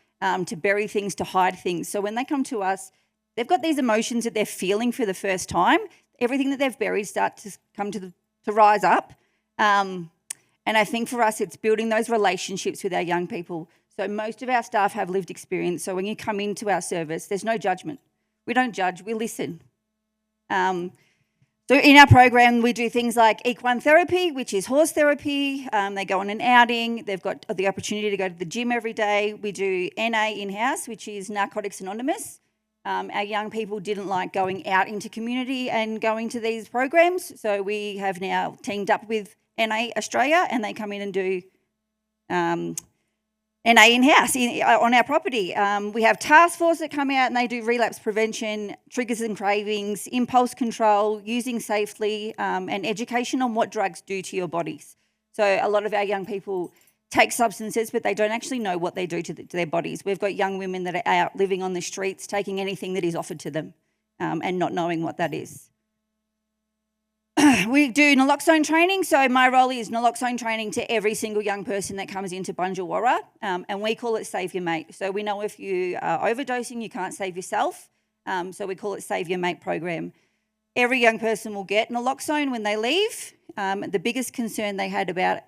to bury things, to hide things. So when they come to us, they've got these emotions that they're feeling for the first time. Everything that they've buried starts to come to rise up. And I think for us, it's building those relationships with our young people. So most of our staff have lived experience. So when you come into our service, there's no judgment. We don't judge, we listen. So in our program, we do things like equine therapy, which is horse therapy. They go on an outing. They've got the opportunity to go to the gym every day. We do NA in-house, which is Narcotics Anonymous. Our young people didn't like going out into community and going to these programs. So we have now teamed up with NA Australia, and they come in and do NA in-house on our property. We have task force that come out and they do relapse prevention, triggers and cravings, impulse control, using safely, and education on what drugs do to your bodies. So a lot of our young people take substances, but they don't actually know what they do to their bodies. We've got young women that are out living on the streets, taking anything that is offered to them, and not knowing what that is. We do naloxone training. So my role is naloxone training to every single young person that comes into Bunjilwarra, and we call it Save Your Mate. So we know if you are overdosing, you can't save yourself. So we call it Save Your Mate program. Every young person will get naloxone when they leave. The biggest concern they had about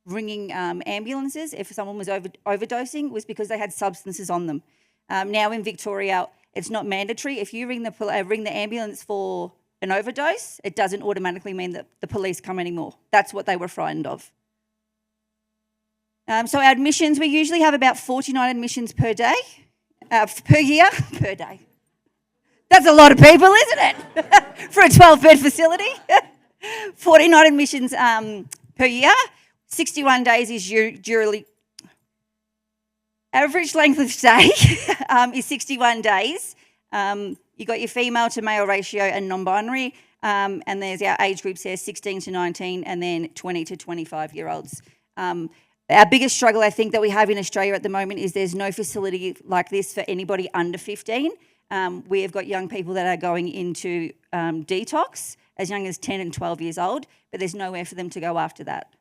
ringing ambulances if someone was overdosing was because they had substances on them. Now in Victoria, it's not mandatory. If you ring the ambulance for an overdose, it doesn't automatically mean that the police come anymore. That's what they were frightened of. So our admissions, we usually have about 49 admissions per day, per year, per day. That's a lot of people, isn't it? For a 12-bed facility. 49 admissions per year. 61 days is usually... Average length of stay is 61 days. You got your female to male ratio and non-binary, and there's our age groups there, 16 to 19, and then 20 to 25-year-olds. Our biggest struggle, I think, that we have in Australia at the moment is there's no facility like this for anybody under 15. We have got young people that are going into detox as young as 10 and 12 years old, but there's nowhere for them to go after that.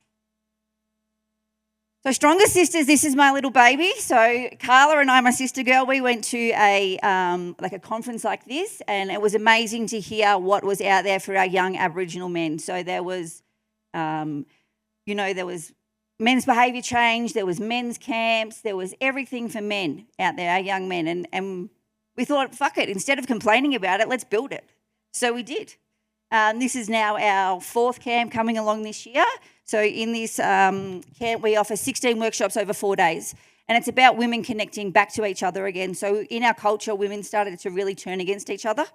So Stronger Sisters, this is my little baby. So Carla and I, my sister girl, we went to a conference like this, and it was amazing to hear what was out there for our young Aboriginal men. So there was, there was men's behaviour change, there was men's camps, there was everything for men out there, our young men. And we thought, fuck it, instead of complaining about it, let's build it. So we did. This is now our 4th camp coming along this year. So in this camp, we offer 16 workshops over 4 days. And it's about women connecting back to each other again. So in our culture, women started to really turn against each other.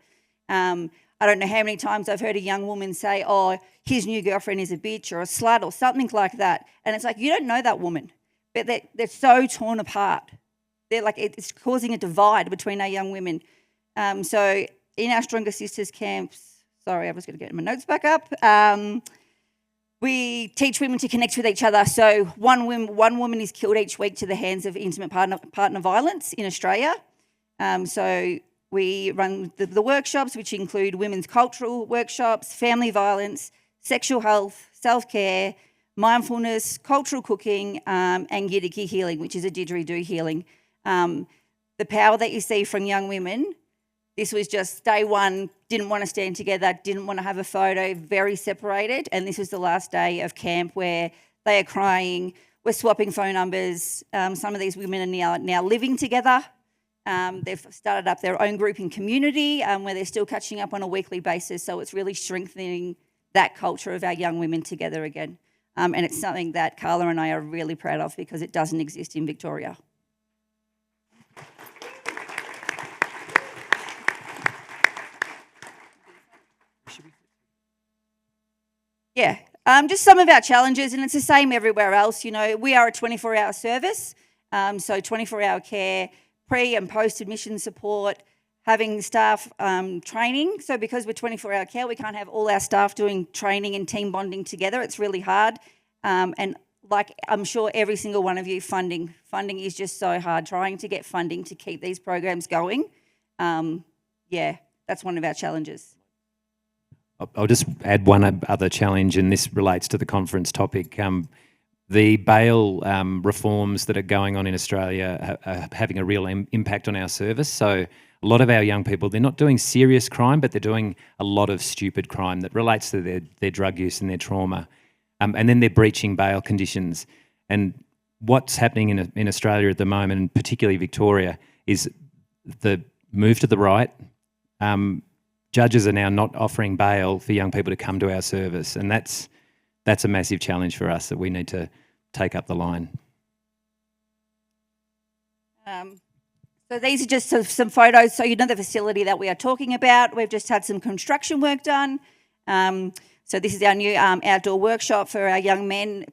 I don't know how many times I've heard a young woman say, oh, his new girlfriend is a bitch or a slut or something like that. And it's like, you don't know that woman. But they're so torn apart. They're like, it's causing a divide between our young women. So in our Stronger Sisters camps, sorry, I was going to get my notes back up. We teach women to connect with each other. So one woman is killed each week to the hands of intimate partner violence in Australia. So we run the workshops, which include women's cultural workshops, family violence, sexual health, self-care, mindfulness, cultural cooking, and Yidiki healing, which is a didgeridoo healing. The power that you see from young women, this was just day one, didn't want to stand together, didn't want to have a photo, very separated. And this was the last day of camp where they are crying, we're swapping phone numbers. Some of these women are now living together. They've started up their own group in community where they're still catching up on a weekly basis. So it's really strengthening that culture of our young women together again. And it's something that Carla and I are really proud of because it doesn't exist in Victoria. Yeah, just some of our challenges, and it's the same everywhere else. You know, we are a 24-hour service, so 24-hour care, pre- and post-admission support, having staff training. So because we're 24-hour care, we can't have all our staff doing training and team bonding together. It's really hard. And like I'm sure every single one of you, funding is just so hard, trying to get funding to keep these programs going. Yeah, that's one of our challenges. I'll just add one other challenge, and this relates to the conference topic. The bail reforms that are going on in Australia are having a real impact on our service. So a lot of our young people, they're not doing serious crime, but they're doing a lot of stupid crime that relates to their drug use and their trauma. And then they're breaching bail conditions. And what's happening in Australia at the moment, and particularly Victoria, is the move to the right. judges are now not offering bail for young people to come to our service, and that's a massive challenge for us that we need to take up the line. So these are just some photos. So you know the facility that we are talking about. We've just had some construction work done. So this is our new outdoor workshop for our young men,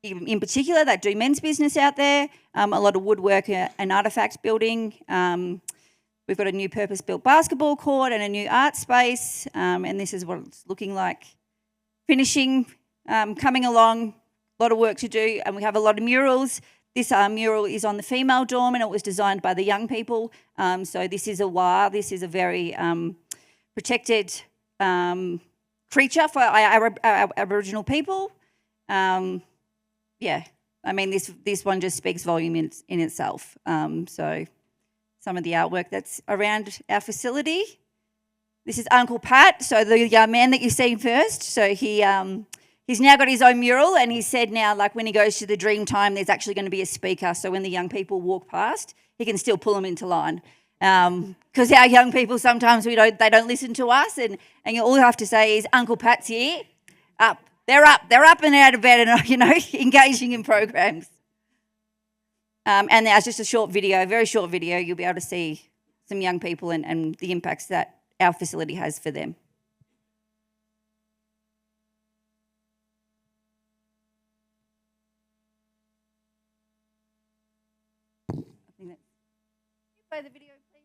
in particular, that do men's business out there. A lot of woodwork and artefact building. We've got a new purpose-built basketball court and a new art space. And this is what it's looking like. Finishing, coming along, a lot of work to do. And we have a lot of murals. This mural is on the female dorm and it was designed by the young people. So this is a wire. This is a very protected creature for our Aboriginal people. Yeah, I mean, this one just speaks volume in itself. So some of the artwork that's around our facility. This is Uncle Pat, so the young man that you've seen first. So he's now got his own mural, and he said now, like when he goes to the dream time, there's actually going to be a speaker. So when the young people walk past, he can still pull them into line. Because our young people sometimes they don't listen to us, and all you have to say is Uncle Pat's here, up. They're up and out of bed, and engaging in programs. And there's just a very short video. You'll be able to see some young people and the impacts that our facility has for them. Play the video, please.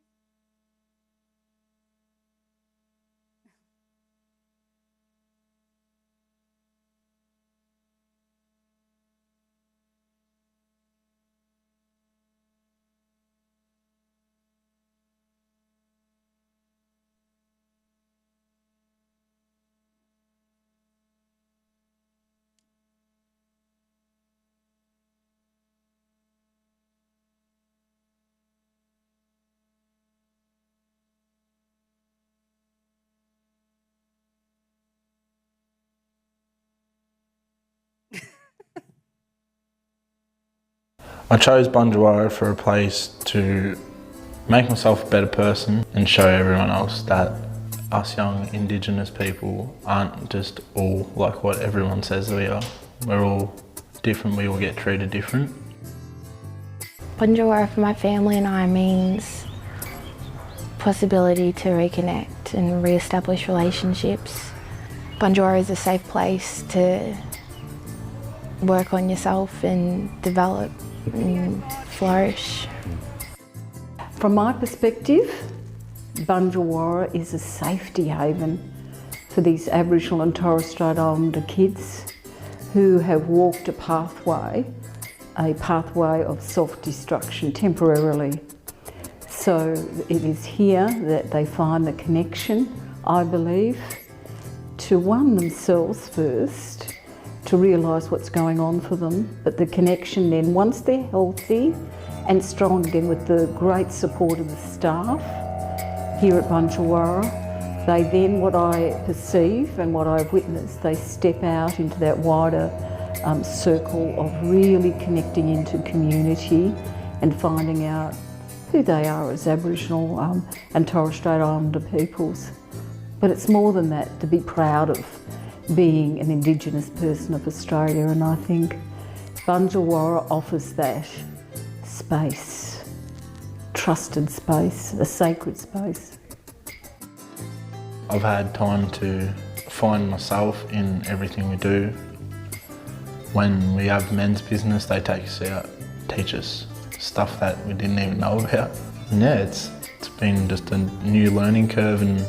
I chose Bunjilwarra for a place to make myself a better person and show everyone else that us young Indigenous people aren't just all like what everyone says we are. We're all different, we all get treated different. Bunjilwarra for my family and I means possibility to reconnect and re-establish relationships. Bunjilwarra is a safe place to work on yourself and develop and flourish. From my perspective, Bunjilwarra is a safety haven for these Aboriginal and Torres Strait Islander kids who have walked a pathway of self-destruction temporarily. So it is here that they find the connection, I believe, to one themselves first, to realise what's going on for them, but the connection then, once they're healthy and strong again with the great support of the staff here at Bunjilwarra, they then, what I perceive and what I've witnessed, they step out into that wider circle of really connecting into community and finding out who they are as Aboriginal and Torres Strait Islander peoples. But it's more than that, to be proud of being an Indigenous person of Australia, and I think Bunjilwarra offers that space, trusted space, a sacred space. I've had time to find myself in everything we do. When we have men's business, they take us out, teach us stuff that we didn't even know about. And yeah, it's been just a new learning curve, and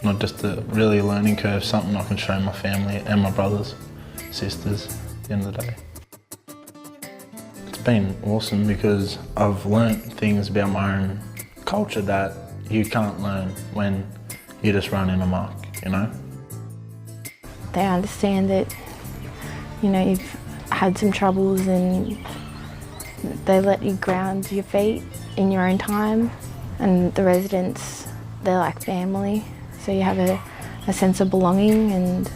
not just a really learning curve, something I can show my family and my brothers, sisters at the end of the day. It's been awesome because I've learnt things about my own culture that you can't learn when you just run in amok, They understand that, you've had some troubles and they let you ground your feet in your own time, and the residents, they're like family. So you have a sense of belonging and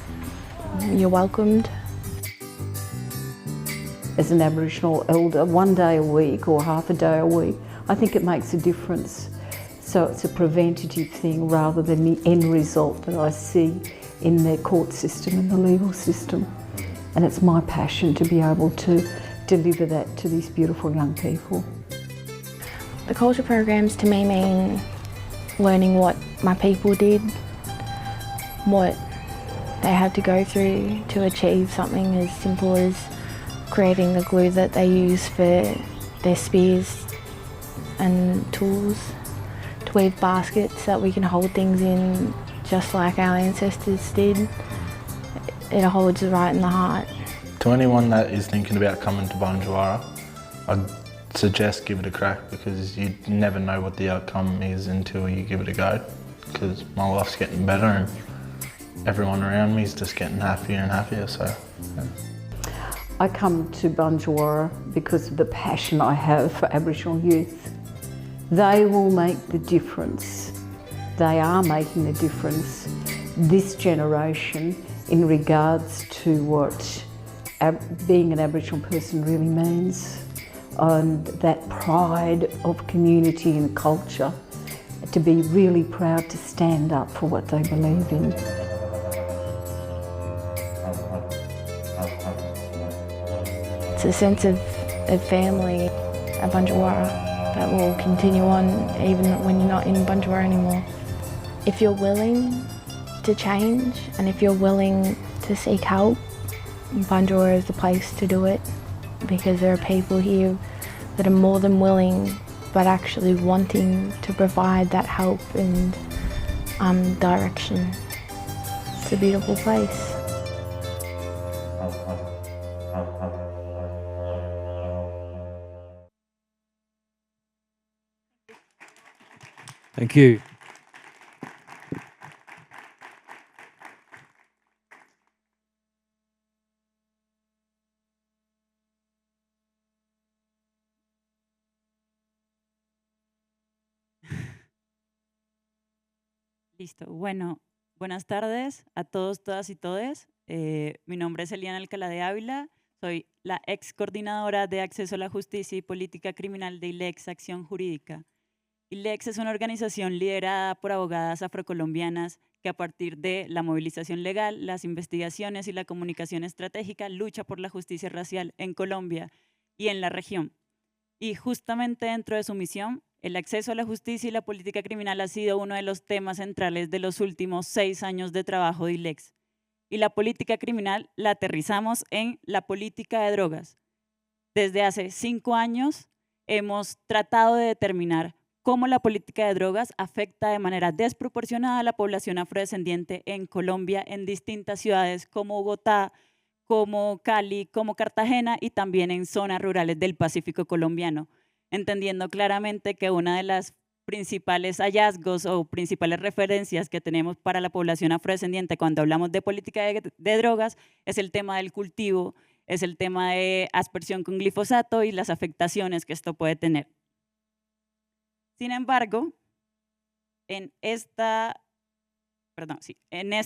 you're welcomed. As an Aboriginal elder, one day a week or half a day a week, I think it makes a difference. So it's a preventative thing rather than the end result that I see in the court system and the legal system. And it's my passion to be able to deliver that to these beautiful young people. The culture programs to me mean learning what my people did, what they had to go through to achieve something as simple as creating the glue that they use for their spears and tools, to weave baskets that we can hold things in just like our ancestors did. It holds right in the heart. To anyone that is thinking about coming to Bunjilwarra, I'd suggest give it a crack, because you never know what the outcome is until you give it a go. Because my life's getting better and everyone around me is just getting happier and happier, so. Yeah. I come to Bunjilwarra because of the passion I have for Aboriginal youth. They will make the difference. They are making the difference, this generation, in regards to what being an Aboriginal person really means, and that pride of community and culture, to be really proud to stand up for what they believe in. It's a sense of family at Bunjilwarra that will continue on even when you're not in Bunjilwarra anymore. If you're willing to change and if you're willing to seek help, Bunjilwarra is the place to do it, because there are people here that are more than willing but actually wanting to provide that help and direction. It's a beautiful place. Thank you. Listo. Bueno, buenas tardes a todos, todas y todes. Mi nombre es Eliana Alcala de Ávila. Soy la ex coordinadora de acceso a la justicia y política criminal de ILEX Acción Jurídica. ILEX es una organización liderada por abogadas afrocolombianas que a partir de la movilización legal, las investigaciones y la comunicación estratégica lucha por la justicia racial en Colombia y en la región. Y justamente dentro de su misión, el acceso a la justicia y la política criminal ha sido uno de los temas centrales de los últimos 6 años de trabajo de ILEX. Y la política criminal la aterrizamos en la política de drogas. Desde hace 5 años hemos tratado de determinar cómo la política de drogas afecta de manera desproporcionada a la población afrodescendiente en Colombia, en distintas ciudades como Bogotá, como Cali, como Cartagena y también en zonas rurales del Pacífico colombiano, entendiendo claramente que una de las principales hallazgos o principales referencias que tenemos para la población afrodescendiente cuando hablamos de política de drogas es el tema del cultivo, es el tema de aspersión con glifosato y las afectaciones que esto puede tener. Sin embargo, en esta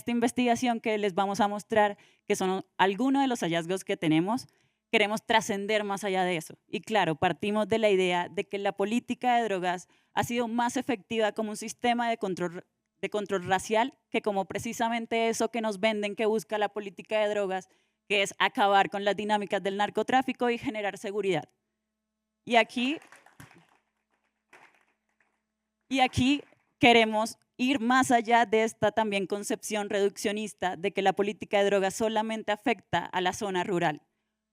investigación que les vamos a mostrar, que son algunos de los hallazgos que tenemos, queremos trascender más allá de eso. Y claro, partimos de la idea de que la política de drogas ha sido más efectiva como un sistema de control racial que como precisamente eso que nos venden que busca la política de drogas, que es acabar con las dinámicas del narcotráfico y generar seguridad. Y aquí queremos ir más allá de esta también concepción reduccionista de que la política de drogas solamente afecta a la zona rural,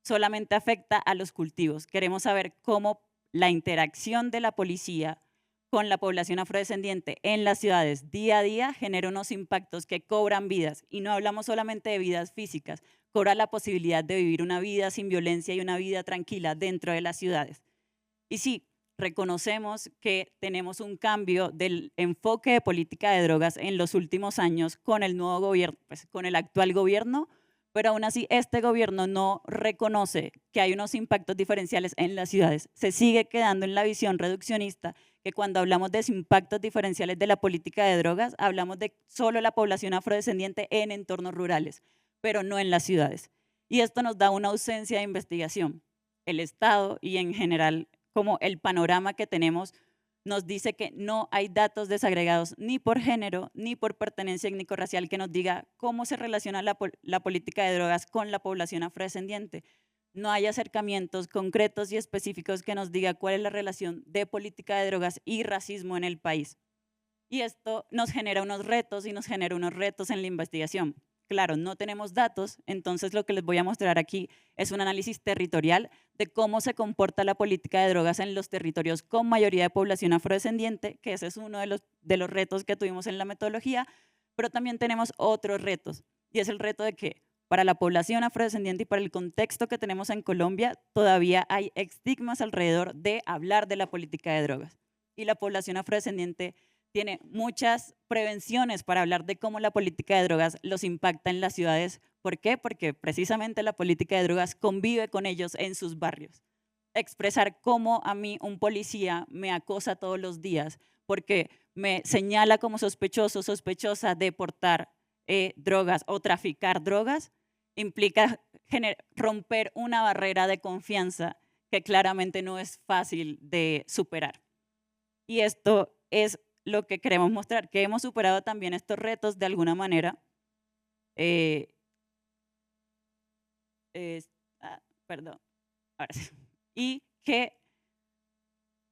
solamente afecta a los cultivos. Queremos saber cómo la interacción de la policía con la población afrodescendiente en las ciudades día a día genera unos impactos que cobran vidas. Y no hablamos solamente de vidas físicas, cobra la posibilidad de vivir una vida sin violencia y una vida tranquila dentro de las ciudades. Y sí, reconocemos que tenemos un cambio del enfoque de política de drogas en los últimos años con el nuevo gobierno, pues con el actual gobierno, pero aún así este gobierno no reconoce que hay unos impactos diferenciales en las ciudades. Se sigue quedando en la visión reduccionista que cuando hablamos de impactos diferenciales de la política de drogas, hablamos de solo la población afrodescendiente en entornos rurales, pero no en las ciudades. Y esto nos da una ausencia de investigación. El Estado y en general como el panorama que tenemos nos dice que no hay datos desagregados ni por género ni por pertenencia étnico-racial que nos diga cómo se relaciona la política de drogas con la población afrodescendiente. No hay acercamientos concretos y específicos que nos diga cuál es la relación de política de drogas y racismo en el país. Y esto nos genera unos retos y nos genera unos retos en la investigación. Claro, no tenemos datos, entonces lo que les voy a mostrar aquí es un análisis territorial de cómo se comporta la política de drogas en los territorios con mayoría de población afrodescendiente, que ese es uno de los retos que tuvimos en la metodología, pero también tenemos otros retos, y es el reto de que para la población afrodescendiente y para el contexto que tenemos en Colombia, todavía hay estigmas alrededor de hablar de la política de drogas. Y la población afrodescendiente tiene muchas prevenciones para hablar de cómo la política de drogas los impacta en las ciudades. ¿Por qué? Porque precisamente la política de drogas convive con ellos en sus barrios. Expresar cómo a mí un policía me acosa todos los días porque me señala como sospechoso, sospechosa de portar drogas o traficar drogas, implica romper una barrera de confianza que claramente no es fácil de superar. Y esto es lo que queremos mostrar, que hemos superado también estos retos de alguna manera. Perdón. Ahora sí. Y que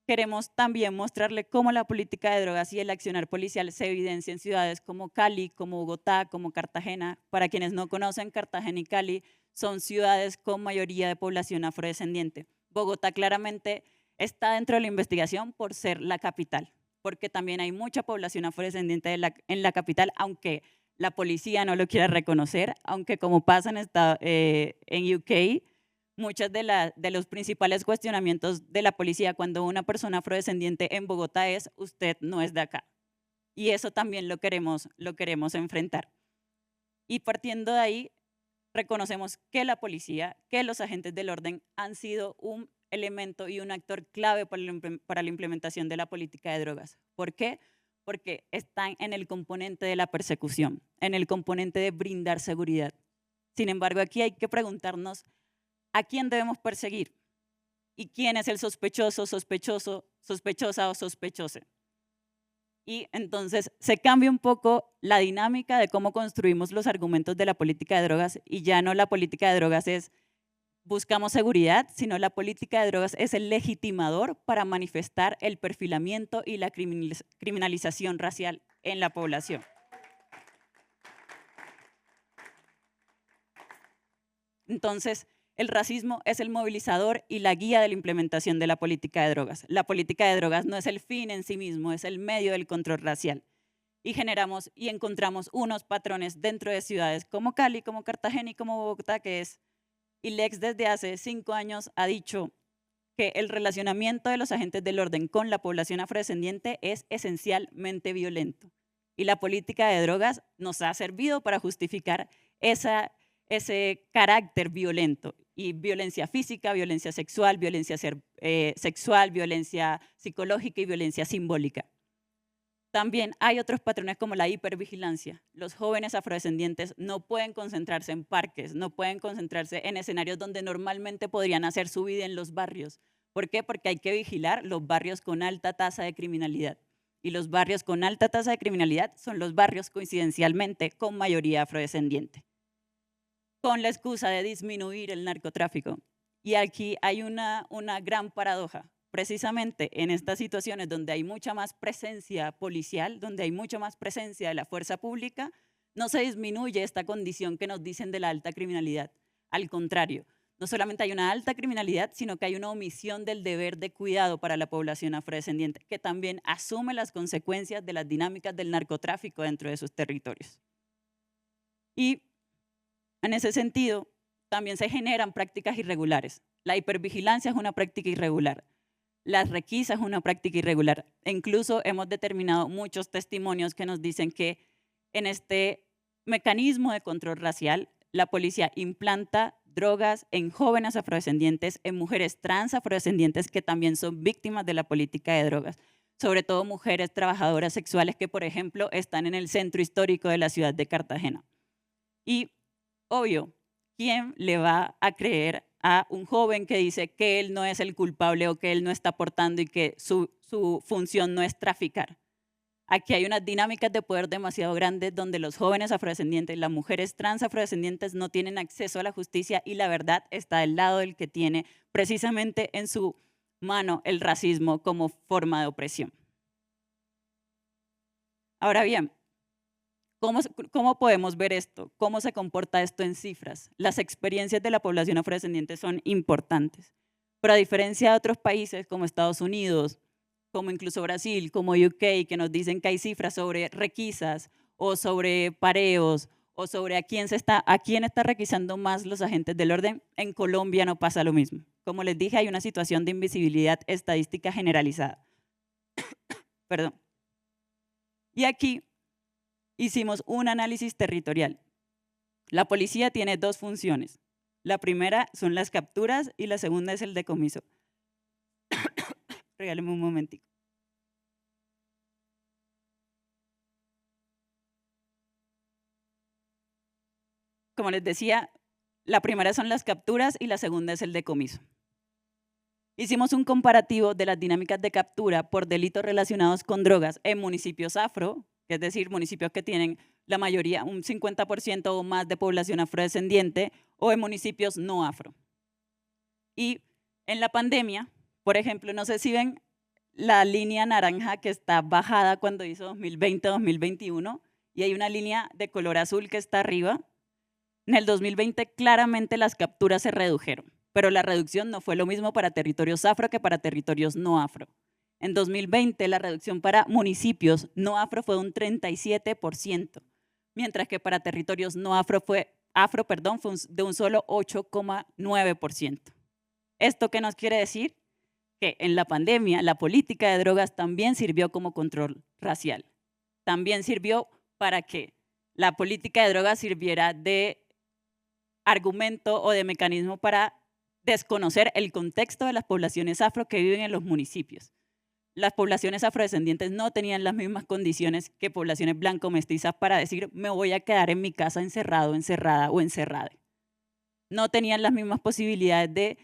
queremos también mostrarle cómo la política de drogas y el accionar policial se evidencia en ciudades como Cali, como Bogotá, como Cartagena. Para quienes no conocen, Cartagena y Cali son ciudades con mayoría de población afrodescendiente. Bogotá claramente está dentro de la investigación por ser la capital, porque también hay mucha población afrodescendiente en la capital, aunque la policía no lo quiera reconocer, aunque como pasa en UK, muchos de los principales cuestionamientos de la policía cuando una persona afrodescendiente en Bogotá es usted no es de acá. Y eso también lo queremos enfrentar. Y partiendo de ahí, reconocemos que la policía, que los agentes del orden han sido un elemento y un actor clave para la implementación de la política de drogas. ¿Por qué? Porque están en el componente de la persecución, en el componente de brindar seguridad. Sin embargo, aquí hay que preguntarnos ¿a quién debemos perseguir? ¿Y quién es el sospechoso, sospechosa o sospechosa? Y entonces se cambia un poco la dinámica de cómo construimos los argumentos de la política de drogas y ya no la política de drogas es buscamos seguridad, sino la política de drogas es el legitimador para manifestar el perfilamiento y la criminalización racial en la población. Entonces, el racismo es el movilizador y la guía de la implementación de la política de drogas. La política de drogas no es el fin en sí mismo, es el medio del control racial. Y generamos y encontramos unos patrones dentro de ciudades como Cali, como Cartagena y como Bogotá, que es, y Lex desde hace 5 años ha dicho que el relacionamiento de los agentes del orden con la población afrodescendiente es esencialmente violento. Y la política de drogas nos ha servido para justificar ese carácter violento, y violencia física, violencia sexual, violencia psicológica y violencia simbólica. También hay otros patrones como la hipervigilancia. Los jóvenes afrodescendientes no pueden concentrarse en parques, no pueden concentrarse en escenarios donde normalmente podrían hacer su vida en los barrios. ¿Por qué? Porque hay que vigilar los barrios con alta tasa de criminalidad. Y los barrios con alta tasa de criminalidad son los barrios coincidencialmente con mayoría afrodescendiente, con la excusa de disminuir el narcotráfico. Y aquí hay una gran paradoja. Precisamente en estas situaciones donde hay mucha más presencia policial, donde hay mucha más presencia de la fuerza pública, no se disminuye esta condición que nos dicen de la alta criminalidad. Al contrario, no solamente hay una alta criminalidad, sino que hay una omisión del deber de cuidado para la población afrodescendiente, que también asume las consecuencias de las dinámicas del narcotráfico dentro de sus territorios. Y en ese sentido, también se generan prácticas irregulares. La hipervigilancia es una práctica irregular. La requisa es una práctica irregular. E incluso hemos determinado muchos testimonios que nos dicen que en este mecanismo de control racial, la policía implanta drogas en jóvenes afrodescendientes, en mujeres trans afrodescendientes que también son víctimas de la política de drogas, sobre todo mujeres trabajadoras sexuales que, por ejemplo, están en el centro histórico de la ciudad de Cartagena. Y obvio, ¿quién le va a creer a un joven que dice que él no es el culpable o que él no está portando y que su su función no es traficar. Aquí hay unas dinámicas de poder demasiado grandes donde los jóvenes afrodescendientes, las mujeres trans afrodescendientes no tienen acceso a la justicia y la verdad está del lado del que tiene precisamente en su mano el racismo como forma de opresión. Ahora bien, ¿cómo podemos ver esto? ¿Cómo se comporta esto en cifras? Las experiencias de la población afrodescendiente son importantes, pero a diferencia de otros países como Estados Unidos, como incluso Brasil, como UK, que nos dicen que hay cifras sobre requisas o sobre pareos o sobre a quién está requisando más los agentes del orden, en Colombia no pasa lo mismo. Como les dije, hay una situación de invisibilidad estadística generalizada. Perdón. Y aquí hicimos un análisis territorial. La policía tiene dos funciones. La primera son las capturas y la segunda es el decomiso. Regáleme un momentico. Como les decía, la primera son las capturas y la segunda es el decomiso. Hicimos un comparativo de las dinámicas de captura por delitos relacionados con drogas en municipios afro, es decir, municipios que tienen la mayoría, un 50% o más de población afrodescendiente, o en municipios no afro. Y en la pandemia, por ejemplo, no sé si ven la línea naranja que está bajada cuando hizo 2020-2021 y hay una línea de color azul que está arriba. En el 2020 claramente las capturas se redujeron, pero la reducción no fue lo mismo para territorios afro que para territorios no afro. En 2020 la reducción para municipios no afro fue de un 37%, mientras que para territorios no afro fue de un solo 8,9%. ¿Esto qué nos quiere decir? Que en la pandemia la política de drogas también sirvió como control racial. También sirvió para que la política de drogas sirviera de argumento o de mecanismo para desconocer el contexto de las poblaciones afro que viven en los municipios. Las poblaciones afrodescendientes no tenían las mismas condiciones que poblaciones blanco-mestizas para decir me voy a quedar en mi casa encerrado, encerrada o encerrada. No tenían las mismas posibilidades de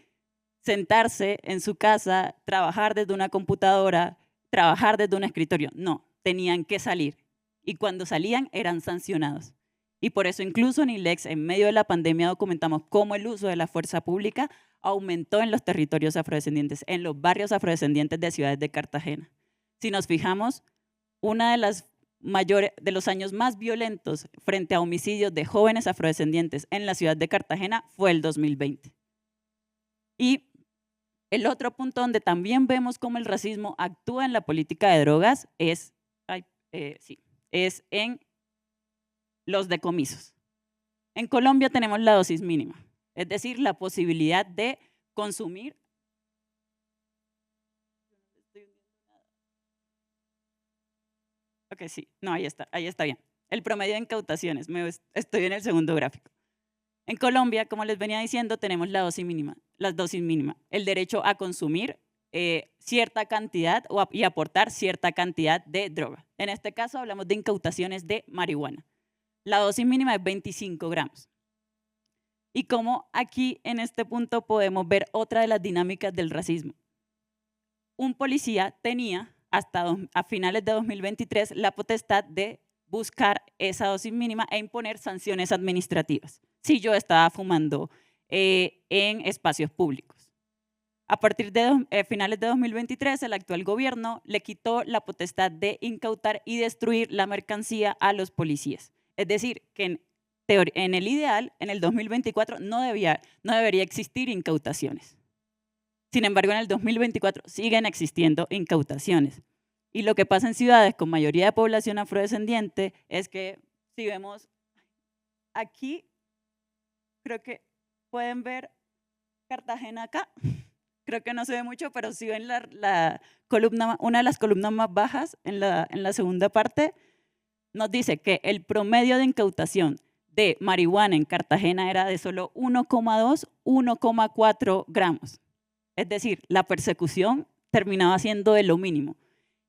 sentarse en su casa, trabajar desde una computadora, trabajar desde un escritorio. No, tenían que salir. Y cuando salían eran sancionados. Y por eso incluso en ILEX, en medio de la pandemia, documentamos cómo el uso de la fuerza pública aumentó en los territorios afrodescendientes, en los barrios afrodescendientes de ciudades de Cartagena. Si nos fijamos, uno de los años más violentos frente a homicidios de jóvenes afrodescendientes en la ciudad de Cartagena fue el 2020. Y el otro punto donde también vemos cómo el racismo actúa en la política de drogas es en los decomisos. En Colombia tenemos la dosis mínima, es decir, la posibilidad de consumir. Ok, sí, no, ahí está bien. El promedio de incautaciones, estoy en el segundo gráfico. En Colombia, como les venía diciendo, tenemos la dosis mínima, el derecho a consumir cierta cantidad y aportar cierta cantidad de droga. En este caso hablamos de incautaciones de marihuana. La dosis mínima es 25 gramos. Y como aquí en este punto podemos ver otra de las dinámicas del racismo. Un policía tenía hasta a finales de 2023 la potestad de buscar esa dosis mínima e imponer sanciones administrativas si yo estaba fumando en espacios públicos. A partir de finales de 2023, el actual gobierno le quitó la potestad de incautar y destruir la mercancía a los policías. Es decir, que en el ideal, en el 2024, no debería existir incautaciones. Sin embargo, en el 2024 siguen existiendo incautaciones. Y lo que pasa en ciudades con mayoría de población afrodescendiente es que, si vemos aquí, creo que pueden ver Cartagena acá. Creo que no se ve mucho, pero si ven la columna, una de las columnas más bajas en la segunda parte, nos dice que el promedio de incautación de marihuana en Cartagena era de solo 1,2, 1,4 gramos. Es decir, la persecución terminaba siendo de lo mínimo.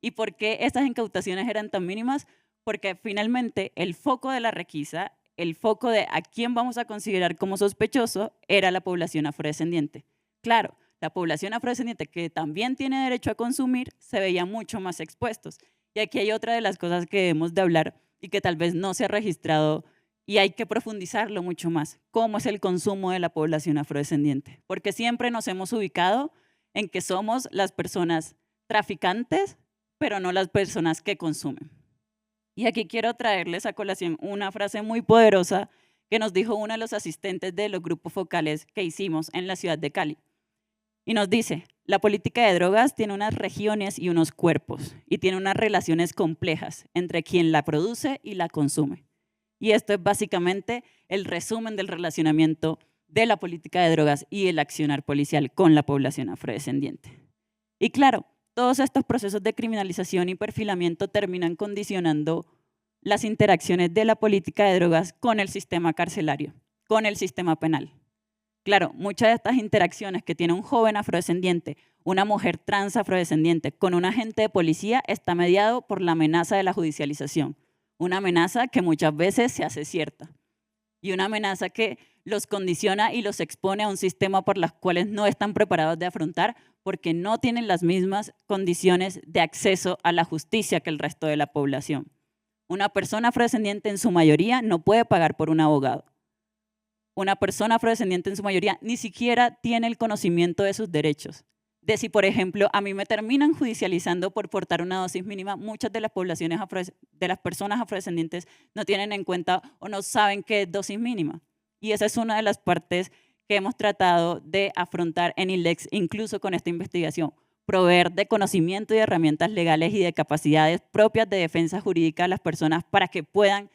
¿Y por qué estas incautaciones eran tan mínimas? Porque finalmente el foco de la requisa, el foco de a quién vamos a considerar como sospechoso, era la población afrodescendiente. Claro, la población afrodescendiente, que también tiene derecho a consumir, se veía mucho más expuestos. Y aquí hay otra de las cosas que debemos de hablar y que tal vez no se ha registrado y hay que profundizarlo mucho más. ¿Cómo es el consumo de la población afrodescendiente? Porque siempre nos hemos ubicado en que somos las personas traficantes, pero no las personas que consumen. Y aquí quiero traerles a colación una frase muy poderosa que nos dijo uno de los asistentes de los grupos focales que hicimos en la ciudad de Cali. Y nos dice, la política de drogas tiene unas regiones y unos cuerpos, y tiene unas relaciones complejas entre quien la produce y la consume. Y esto es básicamente el resumen del relacionamiento de la política de drogas y el accionar policial con la población afrodescendiente. Y claro, todos estos procesos de criminalización y perfilamiento terminan condicionando las interacciones de la política de drogas con el sistema carcelario, con el sistema penal. Claro, muchas de estas interacciones que tiene un joven afrodescendiente, una mujer trans afrodescendiente con un agente de policía está mediado por la amenaza de la judicialización, una amenaza que muchas veces se hace cierta y una amenaza que los condiciona y los expone a un sistema por los cuales no están preparados de afrontar porque no tienen las mismas condiciones de acceso a la justicia que el resto de la población. Una persona afrodescendiente en su mayoría no puede pagar por un abogado. Una persona afrodescendiente en su mayoría ni siquiera tiene el conocimiento de sus derechos. De si, por ejemplo, a mí me terminan judicializando por portar una dosis mínima, muchas de las poblaciones de las personas afrodescendientes no tienen en cuenta o no saben qué es dosis mínima. Y esa es una de las partes que hemos tratado de afrontar en ILEX, incluso con esta investigación, proveer de conocimiento y de herramientas legales y de capacidades propias de defensa jurídica a las personas para que puedan,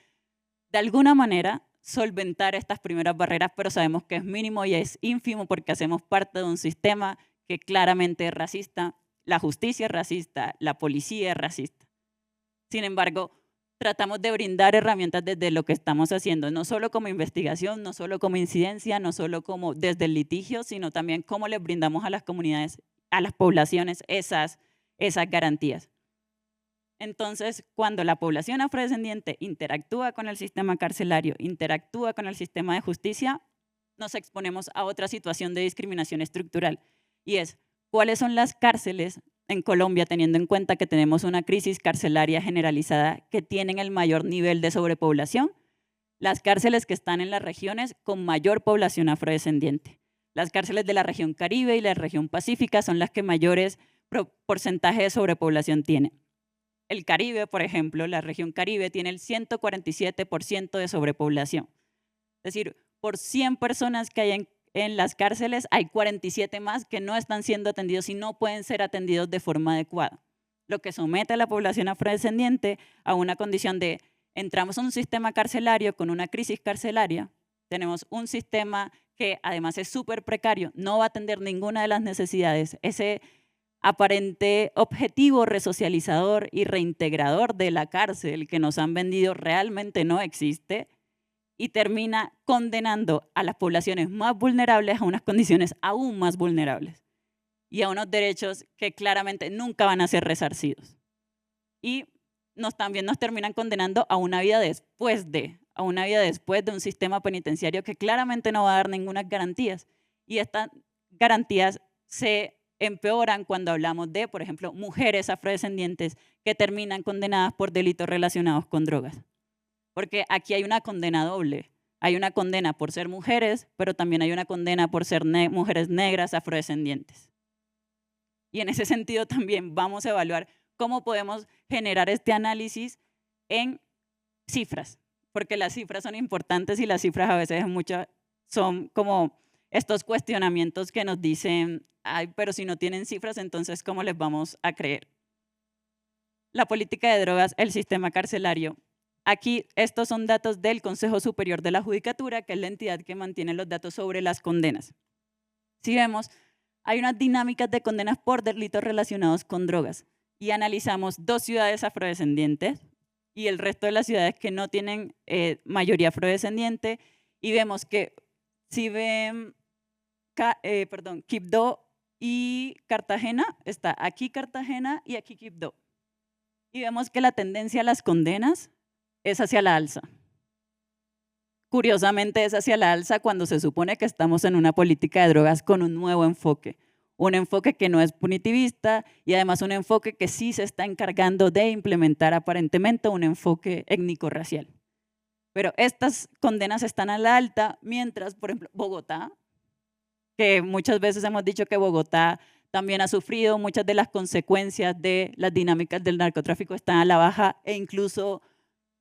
de alguna manera, solventar estas primeras barreras, pero sabemos que es mínimo y es ínfimo porque hacemos parte de un sistema que claramente es racista, la justicia es racista, la policía es racista. Sin embargo, tratamos de brindar herramientas desde lo que estamos haciendo, no solo como investigación, no solo como incidencia, no solo como desde el litigio, sino también cómo les brindamos a las comunidades, a las poblaciones esas garantías. Entonces, cuando la población afrodescendiente interactúa con el sistema carcelario, interactúa con el sistema de justicia, nos exponemos a otra situación de discriminación estructural, y es, ¿cuáles son las cárceles en Colombia, teniendo en cuenta que tenemos una crisis carcelaria generalizada que tienen el mayor nivel de sobrepoblación? Las cárceles que están en las regiones con mayor población afrodescendiente. Las cárceles de la región Caribe y la región Pacífica son las que mayores porcentaje de sobrepoblación tienen. El Caribe, por ejemplo, la región Caribe tiene el 147% de sobrepoblación. Es decir, por 100 personas que hay en las cárceles, hay 47 más que no están siendo atendidos y no pueden ser atendidos de forma adecuada. Lo que somete a la población afrodescendiente a una condición de entramos a un sistema carcelario con una crisis carcelaria, tenemos un sistema que además es súper precario, no va a atender ninguna de las necesidades, ese aparente objetivo resocializador y reintegrador de la cárcel que nos han vendido realmente no existe y termina condenando a las poblaciones más vulnerables a unas condiciones aún más vulnerables y a unos derechos que claramente nunca van a ser resarcidos. Y también nos terminan condenando a una vida después de un sistema penitenciario que claramente no va a dar ninguna garantías. Y estas garantías se empeoran cuando hablamos de, por ejemplo, mujeres afrodescendientes que terminan condenadas por delitos relacionados con drogas. Porque aquí hay una condena doble. Hay una condena por ser mujeres, pero también hay una condena por ser mujeres negras afrodescendientes. Y en ese sentido también vamos a evaluar cómo podemos generar este análisis en cifras, porque las cifras son importantes y las cifras a veces son como estos cuestionamientos que nos dicen, ay, pero si no tienen cifras, entonces ¿cómo les vamos a creer? La política de drogas, el sistema carcelario. Aquí estos son datos del Consejo Superior de la Judicatura, que es la entidad que mantiene los datos sobre las condenas. Si vemos, hay unas dinámicas de condenas por delitos relacionados con drogas y analizamos 2 ciudades afrodescendientes y el resto de las ciudades que no tienen mayoría afrodescendiente y vemos que si ven Quibdó y Cartagena, está aquí Cartagena y aquí Quibdó. Y vemos que la tendencia a las condenas es hacia la alza. Curiosamente es hacia la alza cuando se supone que estamos en una política de drogas con un nuevo enfoque un enfoque que no es punitivista y además un enfoque que sí se está encargando de implementar aparentemente un enfoque étnico-racial. Pero estas condenas están a la alta, mientras, por ejemplo, Bogotá, que muchas veces hemos dicho que Bogotá también ha sufrido muchas de las consecuencias de las dinámicas del narcotráfico, están a la baja, e incluso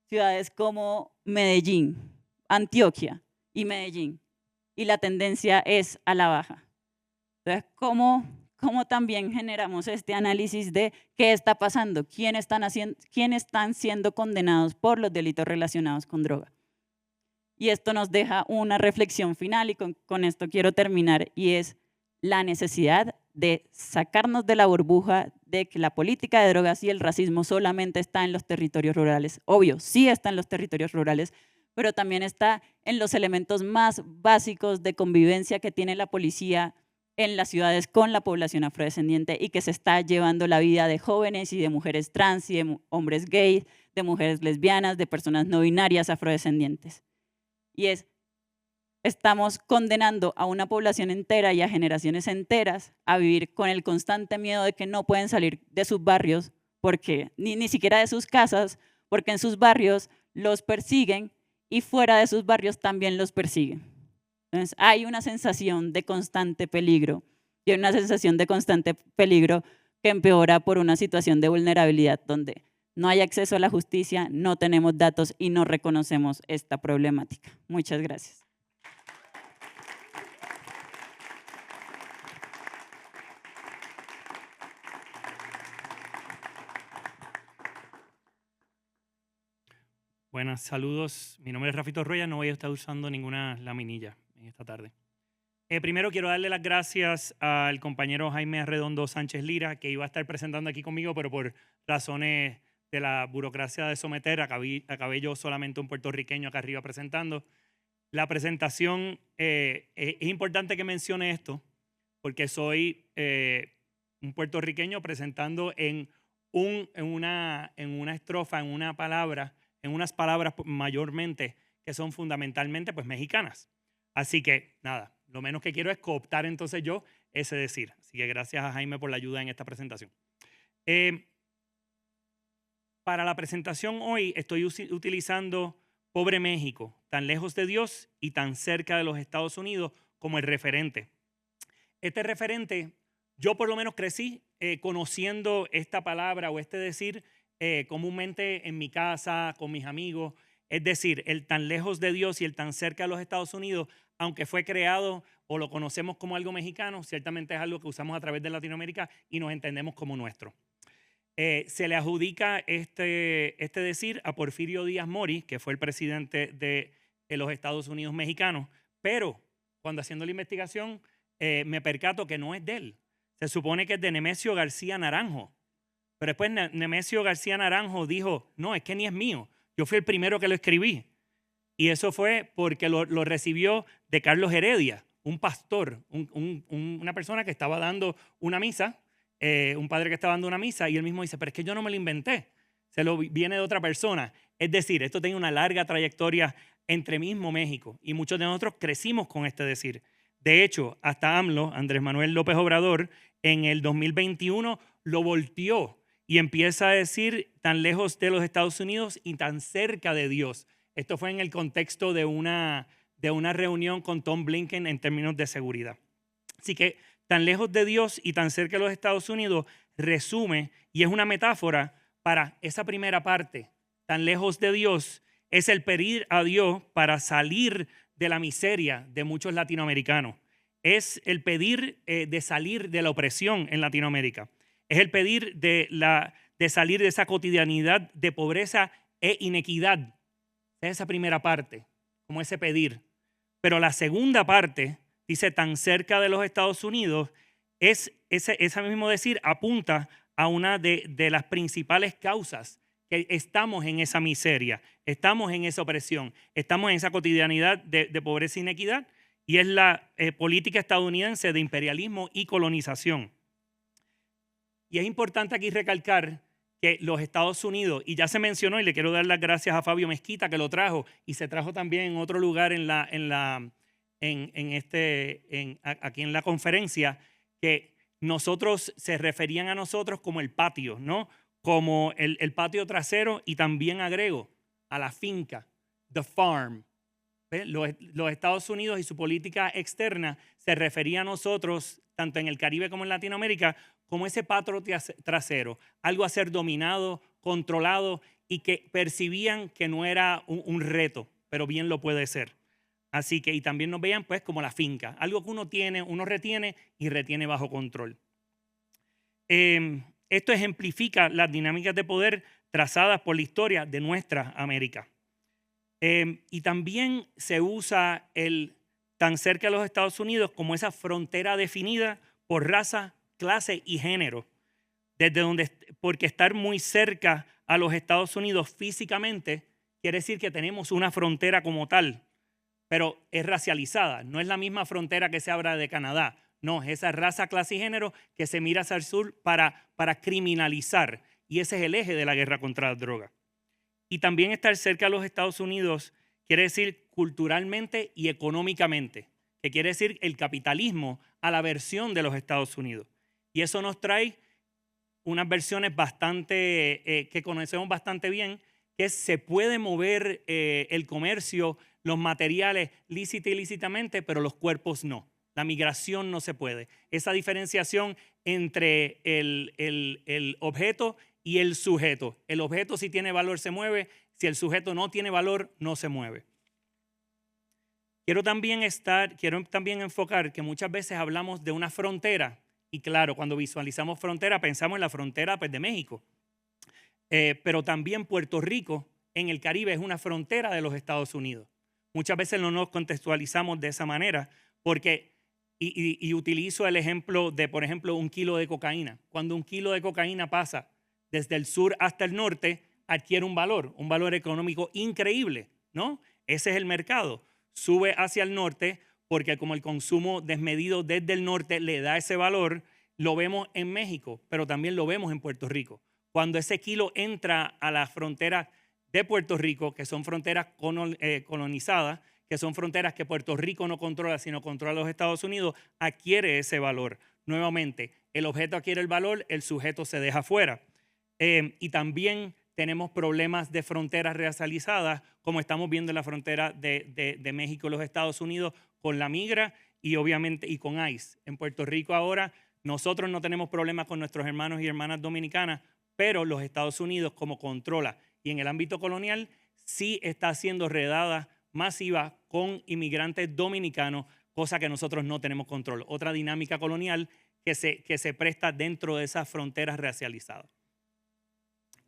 ciudades como Medellín, Antioquia y Medellín, y la tendencia es a la baja. Entonces, ¿cómo también generamos este análisis de qué está pasando? ¿Quiénes están siendo condenados por los delitos relacionados con droga? Y esto nos deja una reflexión final y con esto quiero terminar, y es la necesidad de sacarnos de la burbuja de que la política de drogas y el racismo solamente está en los territorios rurales. Obvio, sí está en los territorios rurales, pero también está en los elementos más básicos de convivencia que tiene la policía en las ciudades con la población afrodescendiente y que se está llevando la vida de jóvenes y de mujeres trans y de hombres gays, de mujeres lesbianas, de personas no binarias afrodescendientes. Y estamos condenando a una población entera y a generaciones enteras a vivir con el constante miedo de que no pueden salir de sus barrios, porque ni siquiera de sus casas, porque en sus barrios los persiguen y fuera de sus barrios también los persiguen. Entonces hay una sensación de constante peligro y una sensación de constante peligro que empeora por una situación de vulnerabilidad donde no hay acceso a la justicia, no tenemos datos y no reconocemos esta problemática. Muchas gracias. Buenas, saludos. Mi nombre es Rafael Torruella, no voy a estar usando ninguna laminilla en esta tarde. Primero quiero darle las gracias al compañero Jaime Arredondo Sánchez Lira, que iba a estar presentando aquí conmigo, pero por razones de la burocracia de someter, acabé yo solamente un puertorriqueño acá arriba presentando. La presentación, es importante que mencione esto, porque soy un puertorriqueño presentando en una estrofa, en una palabra, en unas palabras mayormente que son fundamentalmente pues mexicanas. Así que nada, lo menos que quiero es cooptar entonces yo ese decir. Así que gracias a Jaime por la ayuda en esta presentación. Para la presentación hoy estoy utilizando Pobre México, tan lejos de Dios y tan cerca de los Estados Unidos como el referente. Este referente, yo por lo menos crecí conociendo esta palabra o este decir comúnmente en mi casa, con mis amigos. Es decir, el tan lejos de Dios y el tan cerca de los Estados Unidos, aunque fue creado o lo conocemos como algo mexicano, ciertamente es algo que usamos a través de Latinoamérica y nos entendemos como nuestro. Se le adjudica este decir a Porfirio Díaz Mori, que fue el presidente de los Estados Unidos mexicanos, pero cuando haciendo la investigación me percato que no es de él. Se supone que es de Nemesio García Naranjo, pero después Nemesio García Naranjo dijo, no, es que ni es mío, yo fui el primero que lo escribí. Y eso fue porque lo recibió de Carlos Heredia, un pastor, una persona que estaba dando una misa, un padre que estaba dando una misa, y él mismo dice, pero es que yo no me lo inventé, se lo viene de otra persona. Es decir, esto tiene una larga trayectoria entre mismo México, y muchos de nosotros crecimos con este decir. De hecho, hasta AMLO, Andrés Manuel López Obrador, en el 2021 lo volteó y empieza a decir tan lejos de los Estados Unidos y tan cerca de Dios. Esto fue en el contexto de una reunión con Tom Blinken en términos de seguridad. Así que tan lejos de Dios y tan cerca de los Estados Unidos resume y es una metáfora para esa primera parte. Tan lejos de Dios es el pedir a Dios para salir de la miseria de muchos latinoamericanos. Es el pedir de salir de la opresión en Latinoamérica. Es el pedir de salir de esa cotidianidad de pobreza e inequidad. Es esa primera parte, como ese pedir. Pero la segunda parte, dice tan cerca de los Estados Unidos, es ese mismo decir apunta a una de las principales causas que estamos en esa miseria, estamos en esa opresión, estamos en esa cotidianidad de pobreza e inequidad, y es la política estadounidense de imperialismo y colonización. Y es importante aquí recalcar que los Estados Unidos, y ya se mencionó, y le quiero dar las gracias a Fabio Mezquita que lo trajo, y se trajo también en otro lugar aquí en la conferencia, que nosotros se referían a nosotros como el patio, ¿no? Como el patio trasero, y también agrego a la finca, the farm. ¿Ves? Los Estados Unidos y su política externa se refería a nosotros, tanto en el Caribe como en Latinoamérica, como ese patio trasero, algo a ser dominado, controlado, y que percibían que no era un reto, pero bien lo puede ser. Así que, y también nos veían pues como la finca, algo que uno tiene, uno retiene y retiene bajo control. Esto ejemplifica las dinámicas de poder trazadas por la historia de nuestra América. Y también se usa el tan cerca de los Estados Unidos como esa frontera definida por raza, clase y género. Desde donde, porque estar muy cerca a los Estados Unidos físicamente quiere decir que tenemos una frontera como tal, pero es racializada. No es la misma frontera que se habla de Canadá. No, es esa raza, clase y género que se mira hacia el sur para criminalizar. Y ese es el eje de la guerra contra la droga. Y también estar cerca de los Estados Unidos quiere decir culturalmente y económicamente, que quiere decir el capitalismo a la versión de los Estados Unidos. Y eso nos trae unas versiones bastante, que conocemos bastante bien, que se puede mover el comercio, los materiales lícita y ilícitamente, pero los cuerpos no. La migración no se puede. Esa diferenciación entre el objeto y el sujeto. El objeto, si tiene valor, se mueve. Si el sujeto no tiene valor, no se mueve. Quiero también enfocar que muchas veces hablamos de una frontera. Y claro, cuando visualizamos frontera, pensamos en la frontera pues, de México. Pero también Puerto Rico, en el Caribe, es una frontera de los Estados Unidos. Muchas veces no nos contextualizamos de esa manera porque, y utilizo el ejemplo de, por ejemplo, 1 kilo de cocaína. Cuando 1 kilo de cocaína pasa desde el sur hasta el norte, adquiere un valor económico increíble, ¿no? Ese es el mercado. Sube hacia el norte porque como el consumo desmedido desde el norte le da ese valor, lo vemos en México, pero también lo vemos en Puerto Rico. Cuando ese kilo entra a las fronteras de Puerto Rico, que son fronteras colonizadas, que son fronteras que Puerto Rico no controla, sino controla los Estados Unidos, adquiere ese valor. Nuevamente, el objeto adquiere el valor, el sujeto se deja fuera. Y también tenemos problemas de fronteras racializadas, como estamos viendo en la frontera de México y los Estados Unidos con la migra y obviamente y con ICE. En Puerto Rico ahora nosotros no tenemos problemas con nuestros hermanos y hermanas dominicanas, pero los Estados Unidos como controla. Y en el ámbito colonial sí está haciendo redadas masivas con inmigrantes dominicanos, cosa que nosotros no tenemos control. Otra dinámica colonial que se presta dentro de esas fronteras racializadas.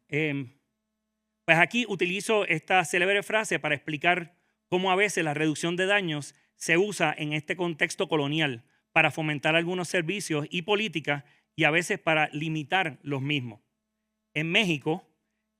Pues aquí utilizo esta célebre frase para explicar cómo a veces la reducción de daños se usa en este contexto colonial para fomentar algunos servicios y políticas y a veces para limitar los mismos. En México,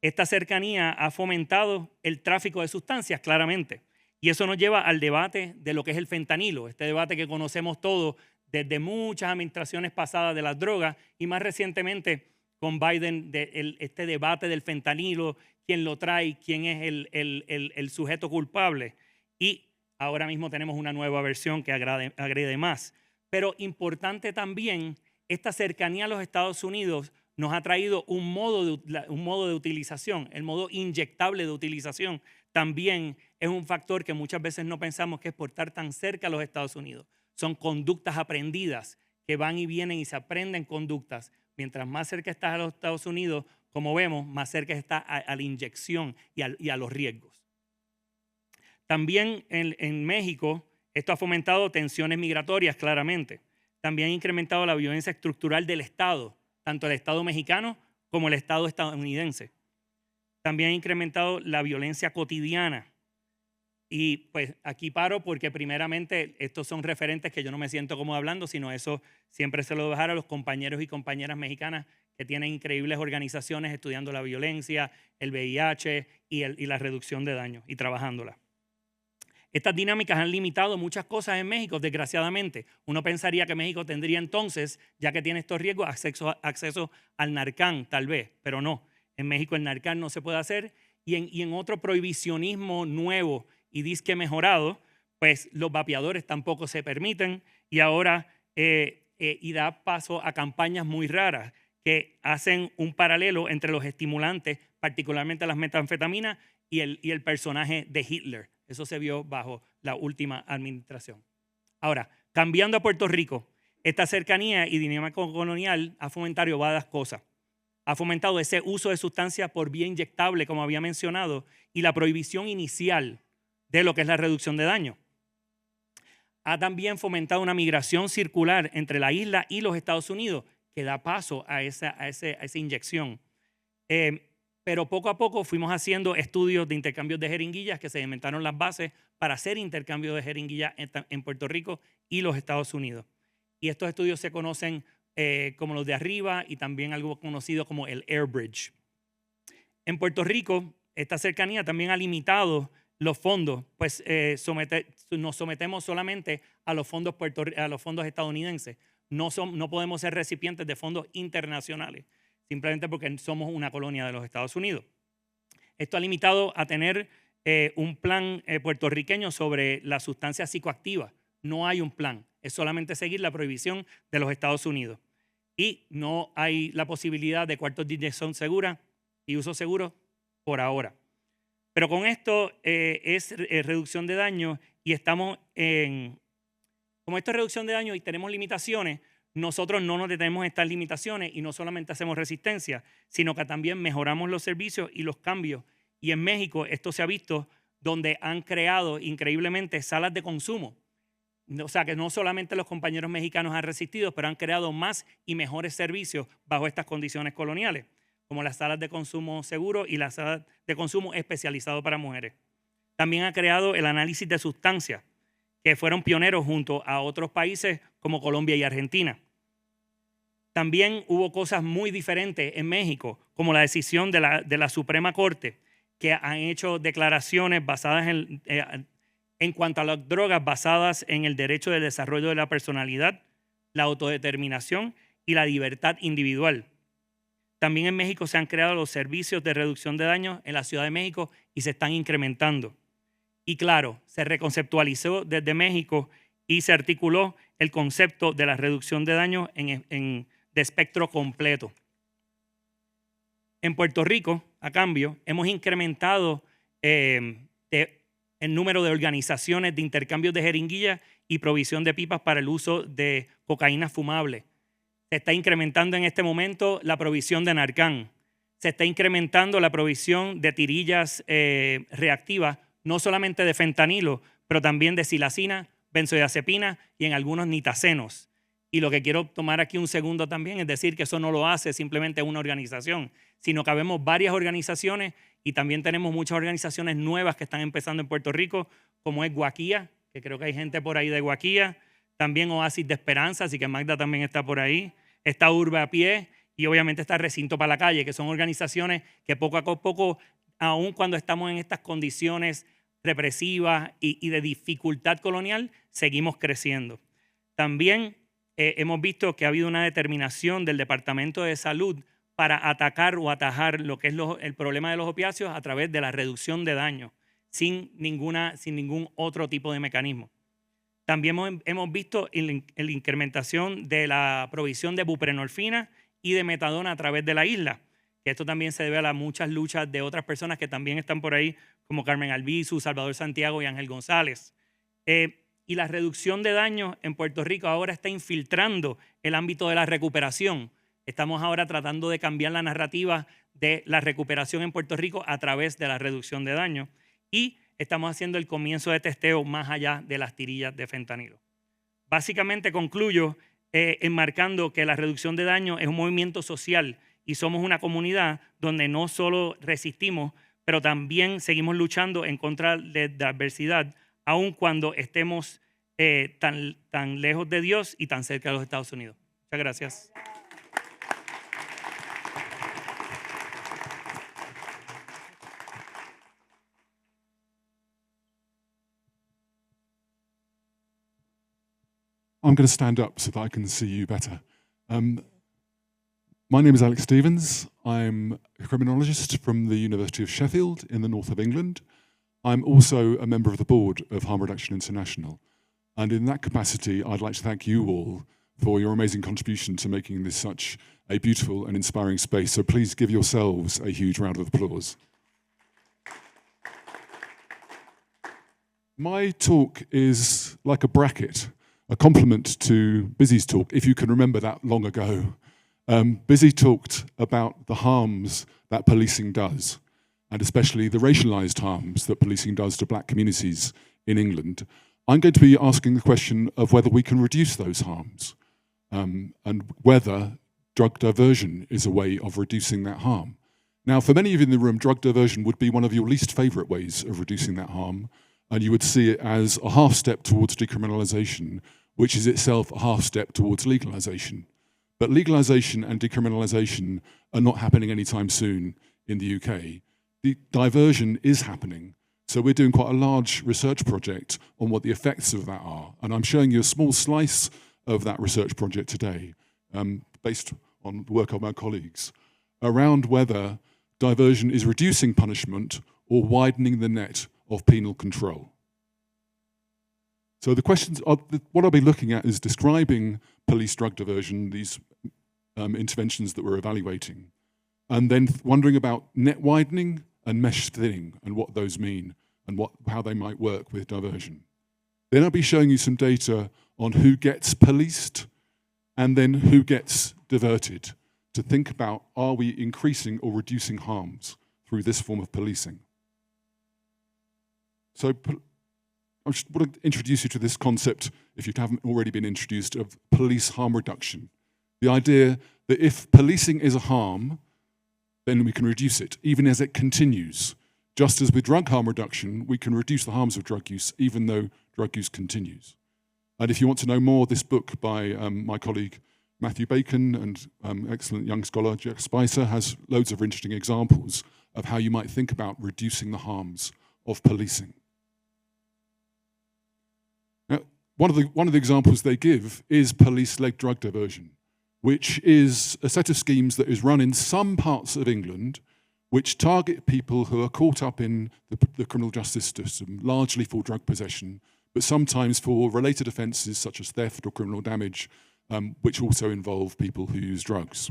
esta cercanía ha fomentado el tráfico de sustancias, claramente. Y eso nos lleva al debate de lo que es el fentanilo, este debate que conocemos todos desde muchas administraciones pasadas de las drogas y más recientemente con Biden, este debate del fentanilo, quién lo trae, quién es el sujeto culpable. Y ahora mismo tenemos una nueva versión que agrede más. Pero importante también, esta cercanía a los Estados Unidos nos ha traído un modo de utilización, el modo inyectable de utilización. También es un factor que muchas veces no pensamos que es por estar tan cerca a los Estados Unidos. Son conductas aprendidas que van y vienen y se aprenden conductas. Mientras más cerca estás a los Estados Unidos, como vemos, más cerca está a la inyección y a los riesgos. También en México, esto ha fomentado tensiones migratorias, claramente. También ha incrementado la violencia estructural del Estado, tanto el Estado mexicano como el Estado estadounidense. También ha incrementado la violencia cotidiana. Y pues aquí paro porque primeramente estos son referentes que yo no me siento cómodo hablando, sino eso siempre se lo dejar a los compañeros y compañeras mexicanas que tienen increíbles organizaciones estudiando la violencia, el VIH y la reducción de daños y trabajándola. Estas dinámicas han limitado muchas cosas en México, desgraciadamente. Uno pensaría que México tendría entonces, ya que tiene estos riesgos, acceso al narcán, tal vez, pero no. En México el narcán no se puede hacer y en otro prohibicionismo nuevo y disque mejorado, pues los vapeadores tampoco se permiten y ahora y da paso a campañas muy raras que hacen un paralelo entre los estimulantes, particularmente las metanfetaminas, y el personaje de Hitler. Eso se vio bajo la última administración. Ahora, cambiando a Puerto Rico, esta cercanía y dinámica colonial ha fomentado varias cosas. Ha fomentado ese uso de sustancias por vía inyectable, como había mencionado, y la prohibición inicial de lo que es la reducción de daño. Ha también fomentado una migración circular entre la isla y los Estados Unidos que da paso a esa inyección. Pero poco a poco fuimos haciendo estudios de intercambios de jeringuillas que se inventaron las bases para hacer intercambio de jeringuillas en Puerto Rico y los Estados Unidos. Y estos estudios se conocen como los de arriba y también algo conocido como el Air Bridge. En Puerto Rico, esta cercanía también ha limitado los fondos, pues nos sometemos solamente a los fondos, estadounidenses. No podemos ser recipientes de fondos internacionales, simplemente porque somos una colonia de los Estados Unidos. Esto ha limitado a tener un plan puertorriqueño sobre las sustancias psicoactivas. No hay un plan, es solamente seguir la prohibición de los Estados Unidos. Y no hay la posibilidad de cuartos de inyección segura y uso seguro por ahora. Pero con esto es reducción de daño y estamos como esto es reducción de daño y tenemos limitaciones, nosotros no nos detenemos en estas limitaciones y no solamente hacemos resistencia, sino que también mejoramos los servicios y los cambios. Y en México esto se ha visto donde han creado increíblemente salas de consumo. O sea, que no solamente los compañeros mexicanos han resistido, pero han creado más y mejores servicios bajo estas condiciones coloniales, como las salas de consumo seguro y las salas de consumo especializado para mujeres. También ha creado el análisis de sustancias, que fueron pioneros junto a otros países como Colombia y Argentina. También hubo cosas muy diferentes en México, como la decisión de la Suprema Corte, que han hecho declaraciones basadas en cuanto a las drogas basadas en el derecho de desarrollo de la personalidad, la autodeterminación y la libertad individual. También en México se han creado los servicios de reducción de daños en la Ciudad de México y se están incrementando. Y claro, se reconceptualizó desde México y se articuló el concepto de la reducción de daños de espectro completo. En Puerto Rico, a cambio, hemos incrementado el número de organizaciones de intercambios de jeringuillas y provisión de pipas para el uso de cocaína fumable. Se está incrementando en este momento la provisión de Narcan. Se está incrementando la provisión de tirillas reactivas, no solamente de fentanilo, pero también de silacina, benzodiazepina y en algunos nitacenos. Y lo que quiero tomar aquí un segundo también es decir que eso no lo hace simplemente una organización, sino que habemos varias organizaciones y también tenemos muchas organizaciones nuevas que están empezando en Puerto Rico, como es Guaquía, que creo que hay gente por ahí de Guaquía, también Oasis de Esperanza, así que Magda también está por ahí, está Urbe a Pie y obviamente está Recinto para la Calle, que son organizaciones que poco a poco, aun cuando estamos en estas condiciones represivas y de dificultad colonial, seguimos creciendo. También hemos visto que ha habido una determinación del Departamento de Salud para atacar o atajar lo que es el problema de los opiáceos a través de la reducción de daño, sin ningún otro tipo de mecanismo. También hemos visto la incrementación de la provisión de buprenorfina y de metadona a través de la isla. Que esto también se debe a las muchas luchas de otras personas que también están por ahí, como Carmen Albizu, Salvador Santiago y Ángel González. Y la reducción de daños en Puerto Rico ahora está infiltrando el ámbito de la recuperación. Estamos ahora tratando de cambiar la narrativa de la recuperación en Puerto Rico a través de la reducción de daños. Y estamos haciendo el comienzo de testeo más allá de las tirillas de fentanilo. Básicamente concluyo enmarcando que la reducción de daños es un movimiento social y somos una comunidad donde no solo resistimos, pero también seguimos luchando en contra de la adversidad, aun cuando estemos tan lejos de Dios y tan cerca de los Estados Unidos. Muchas gracias. I'm going to stand up so that I can see you better. My name is Alex Stevens. I'm a criminologist from the University of Sheffield in the north of England. I'm also a member of the board of Harm Reduction International. And in that capacity, I'd like to thank you all for your amazing contribution to making this such a beautiful and inspiring space. So please give yourselves a huge round of applause. My talk is like a bracket, a complement to Bisi's talk, if you can remember that long ago. Bisi talked about the harms that policing does, and especially the racialised harms that policing does to black communities in England. I'm going to be asking the question of whether we can reduce those harms, and whether drug diversion is a way of reducing that harm. Now, for many of you in the room, drug diversion would be one of your least favourite ways of reducing that harm, and you would see it as a half step towards decriminalisation, which is itself a half step towards legalisation. But legalisation and decriminalisation are not happening anytime soon in the UK. The diversion is happening. So we're doing quite a large research project on what the effects of that are. And I'm showing you a small slice of that research project today, based on the work of my colleagues, around whether diversion is reducing punishment or widening the net of penal control. So the questions, what I'll be looking at is describing police drug diversion, these interventions that we're evaluating, and then wondering about net widening and mesh thinning and what those mean and how they might work with diversion. Then I'll be showing you some data on who gets policed and then who gets diverted, to think about, are we increasing or reducing harms through this form of policing? So I just want to introduce you to this concept, if you haven't already been introduced, of police harm reduction. The idea that if policing is a harm, then we can reduce it, even as it continues. Just as with drug harm reduction, we can reduce the harms of drug use, even though drug use continues. And if you want to know more, this book by my colleague Matthew Bacon and excellent young scholar Jack Spicer has loads of interesting examples of how you might think about reducing the harms of policing. Now, one of the examples they give is police-led drug diversion, which is a set of schemes that is run in some parts of England which target people who are caught up in the criminal justice system, largely for drug possession, but sometimes for related offences such as theft or criminal damage, which also involve people who use drugs.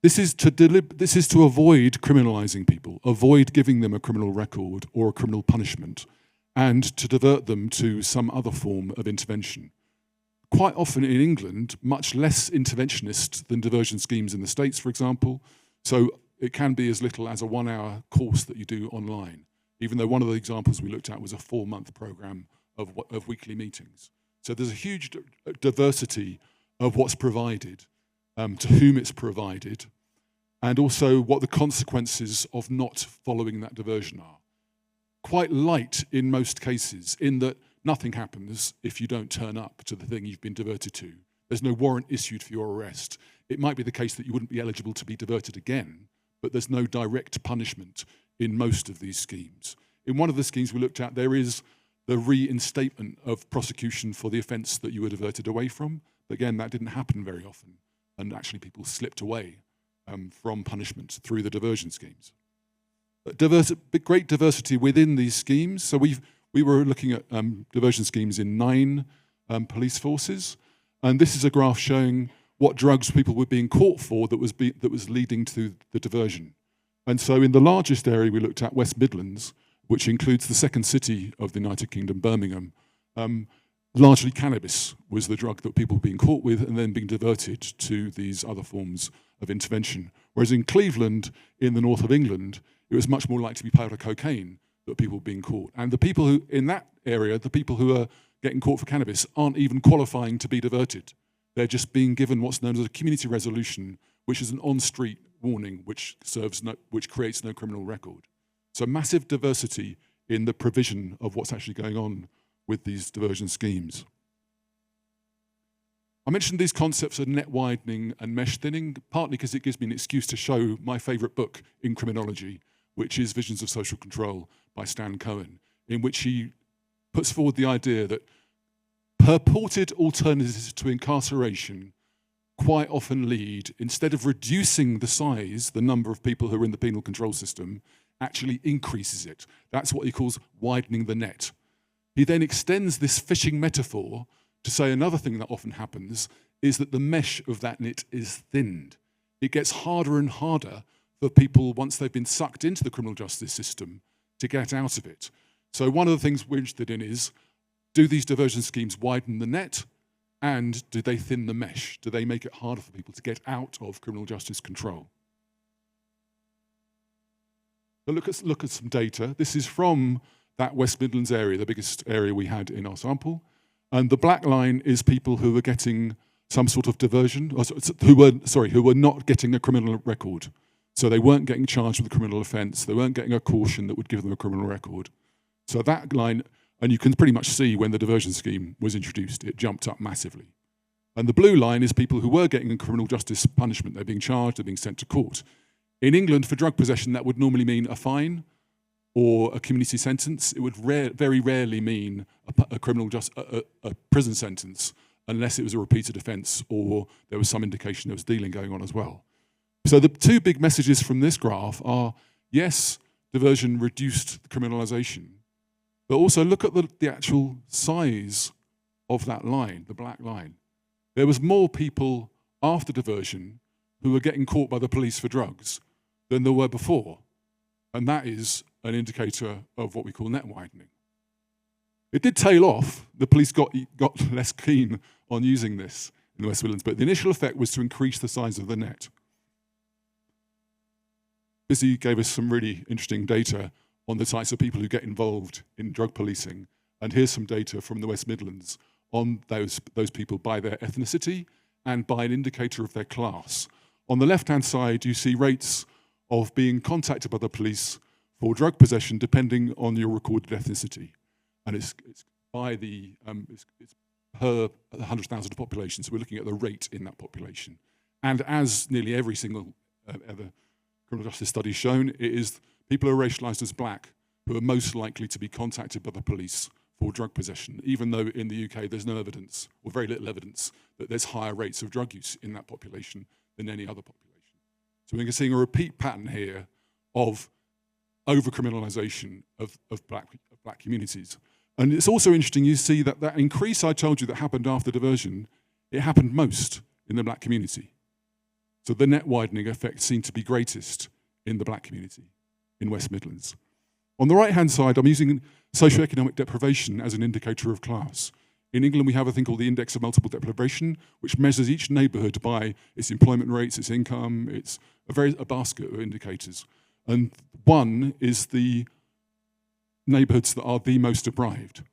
This is to avoid criminalising people, avoid giving them a criminal record or a criminal punishment, and to divert them to some other form of intervention. Quite often in England, much less interventionist than diversion schemes in the States, for example. So it can be as little as a 1-hour course that you do online, even though one of the examples we looked at was a 4-month programme of weekly meetings. So there's a huge diversity of what's provided, to whom it's provided, and also what the consequences of not following that diversion are. Quite light in most cases, in that nothing happens if you don't turn up to the thing you've been diverted to. There's no warrant issued for your arrest. It might be the case that you wouldn't be eligible to be diverted again, but there's no direct punishment in most of these schemes. In one of the schemes we looked at, there is the reinstatement of prosecution for the offence that you were diverted away from. But again, that didn't happen very often, and actually people slipped away from punishment through the diversion schemes. Great diversity within these schemes. So we were looking at diversion schemes in 9 police forces, and this is a graph showing what drugs people were being caught for that was leading to the diversion. And so in the largest area we looked at, West Midlands, which includes the second city of the United Kingdom, Birmingham, largely cannabis was the drug that people were being caught with and then being diverted to these other forms of intervention. Whereas in Cleveland, in the north of England, it was much more likely to be powder cocaine that people were being caught. And the people who, in that area, the people who are getting caught for cannabis aren't even qualifying to be diverted. They're just being given what's known as a community resolution, which is an on-street warning which creates no criminal record. So massive diversity in the provision of what's actually going on with these diversion schemes. I mentioned these concepts of net widening and mesh thinning, partly because it gives me an excuse to show my favourite book in criminology, which is Visions of Social Control by Stan Cohen, in which he puts forward the idea that purported alternatives to incarceration quite often lead, instead of reducing the size, the number of people who are in the penal control system, actually increases it. That's what he calls widening the net. He then extends this fishing metaphor to say another thing that often happens is that the mesh of that net is thinned. It gets harder and harder for people, once they've been sucked into the criminal justice system, to get out of it. So one of the things we're interested in is, do these diversion schemes widen the net, and do they thin the mesh? Do they make it harder for people to get out of criminal justice control? So look at some data. This is from that West Midlands area, the biggest area we had in our sample. And the black line is people who were getting some sort of diversion, who were not getting a criminal record. So they weren't getting charged with a criminal offence. They weren't getting a caution that would give them a criminal record. So that line, and you can pretty much see when the diversion scheme was introduced, it jumped up massively. And the blue line is people who were getting a criminal justice punishment. They're being charged, they're being sent to court. In England, for drug possession, that would normally mean a fine or a community sentence. It would very rarely mean a prison sentence, unless it was a repeated offence or there was some indication there was dealing going on as well. So the two big messages from this graph are, yes, diversion reduced the criminalisation, but also look at the actual size of that line, the black line. There was more people after diversion who were getting caught by the police for drugs than there were before. And that is an indicator of what we call net widening. It did tail off. The police got less keen on using this in the West Midlands, but the initial effect was to increase the size of the net. Bisi gave us some really interesting data on the types of people who get involved in drug policing. And here's some data from the West Midlands on those people by their ethnicity and by an indicator of their class. On the left-hand side, you see rates of being contacted by the police for drug possession depending on your recorded ethnicity. And it's by it's per 100,000 of population, so we're looking at the rate in that population. And as nearly every single other criminal justice study has shown, it is people who are racialised as black who are most likely to be contacted by the police for drug possession, even though in the UK there's no evidence, or very little evidence, that there's higher rates of drug use in that population than any other population. So we're seeing a repeat pattern here of over-criminalisation of black communities. And it's also interesting, you see that increase I told you that happened after diversion, it happened most in the black community. So the net widening effect seemed to be greatest in the black community in West Midlands. On the right-hand side, I'm using socioeconomic deprivation as an indicator of class. In England, we have a thing called the Index of Multiple Deprivation, which measures each neighbourhood by its employment rates, its income, it's a basket of indicators. And one is the neighbourhoods that are the most deprived.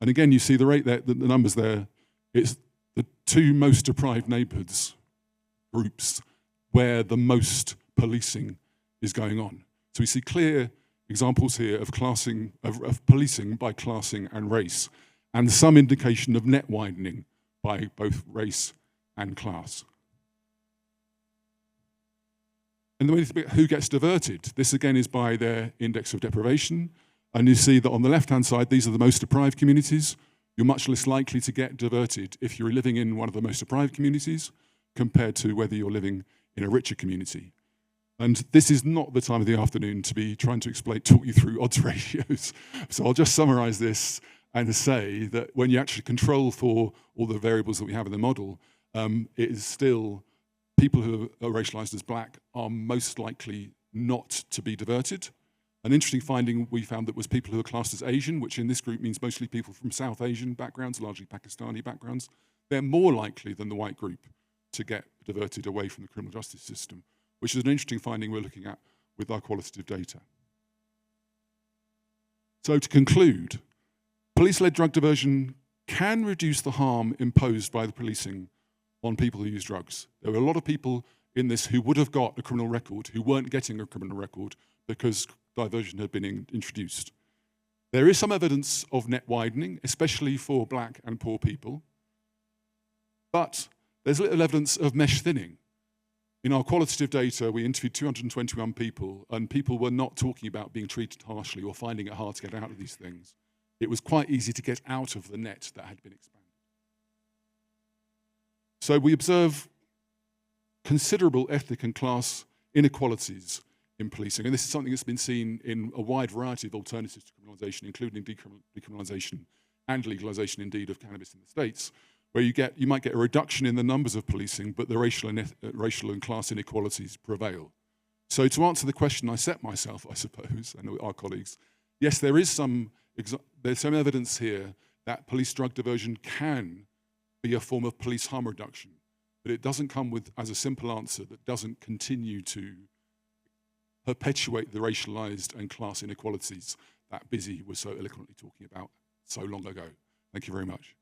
And again, you see the rate there, the numbers there, it's the two most deprived neighbourhoods groups where the most policing is going on. So we see clear examples here of policing by classing and race, and some indication of net widening by both race and class. And the way to think about who gets diverted, this again is by their index of deprivation. And you see that on the left-hand side, these are the most deprived communities. You're much less likely to get diverted if you're living in one of the most deprived communities compared to whether you're living in a richer community. And this is not the time of the afternoon to be trying to talk you through odds ratios. So I'll just summarize this and say that when you actually control for all the variables that we have in the model, it is still people who are racialized as black are most likely not to be diverted. An interesting finding we found that was people who are classed as Asian, which in this group means mostly people from South Asian backgrounds, largely Pakistani backgrounds. They're more likely than the white group to get diverted away from the criminal justice system, which is an interesting finding we're looking at with our qualitative data. So to conclude, police-led drug diversion can reduce the harm imposed by the policing on people who use drugs. There were a lot of people in this who would have got a criminal record who weren't getting a criminal record because diversion had been introduced. There is some evidence of net widening, especially for black and poor people, but there's little evidence of mesh thinning. In our qualitative data, we interviewed 221 people, and people were not talking about being treated harshly or finding it hard to get out of these things. It was quite easy to get out of the net that had been expanded. So we observe considerable ethnic and class inequalities in policing, and this is something that's been seen in a wide variety of alternatives to criminalisation, including decriminalisation and legalisation, indeed, of cannabis in the States. where you might get a reduction in the numbers of policing, but the racial and class inequalities prevail. So to answer the question I set myself, I suppose, and our colleagues, yes, there's some evidence here that police drug diversion can be a form of police harm reduction, but it doesn't come with as a simple answer that doesn't continue to perpetuate the racialized and class inequalities that Bisi was so eloquently talking about so long ago. Thank you very much.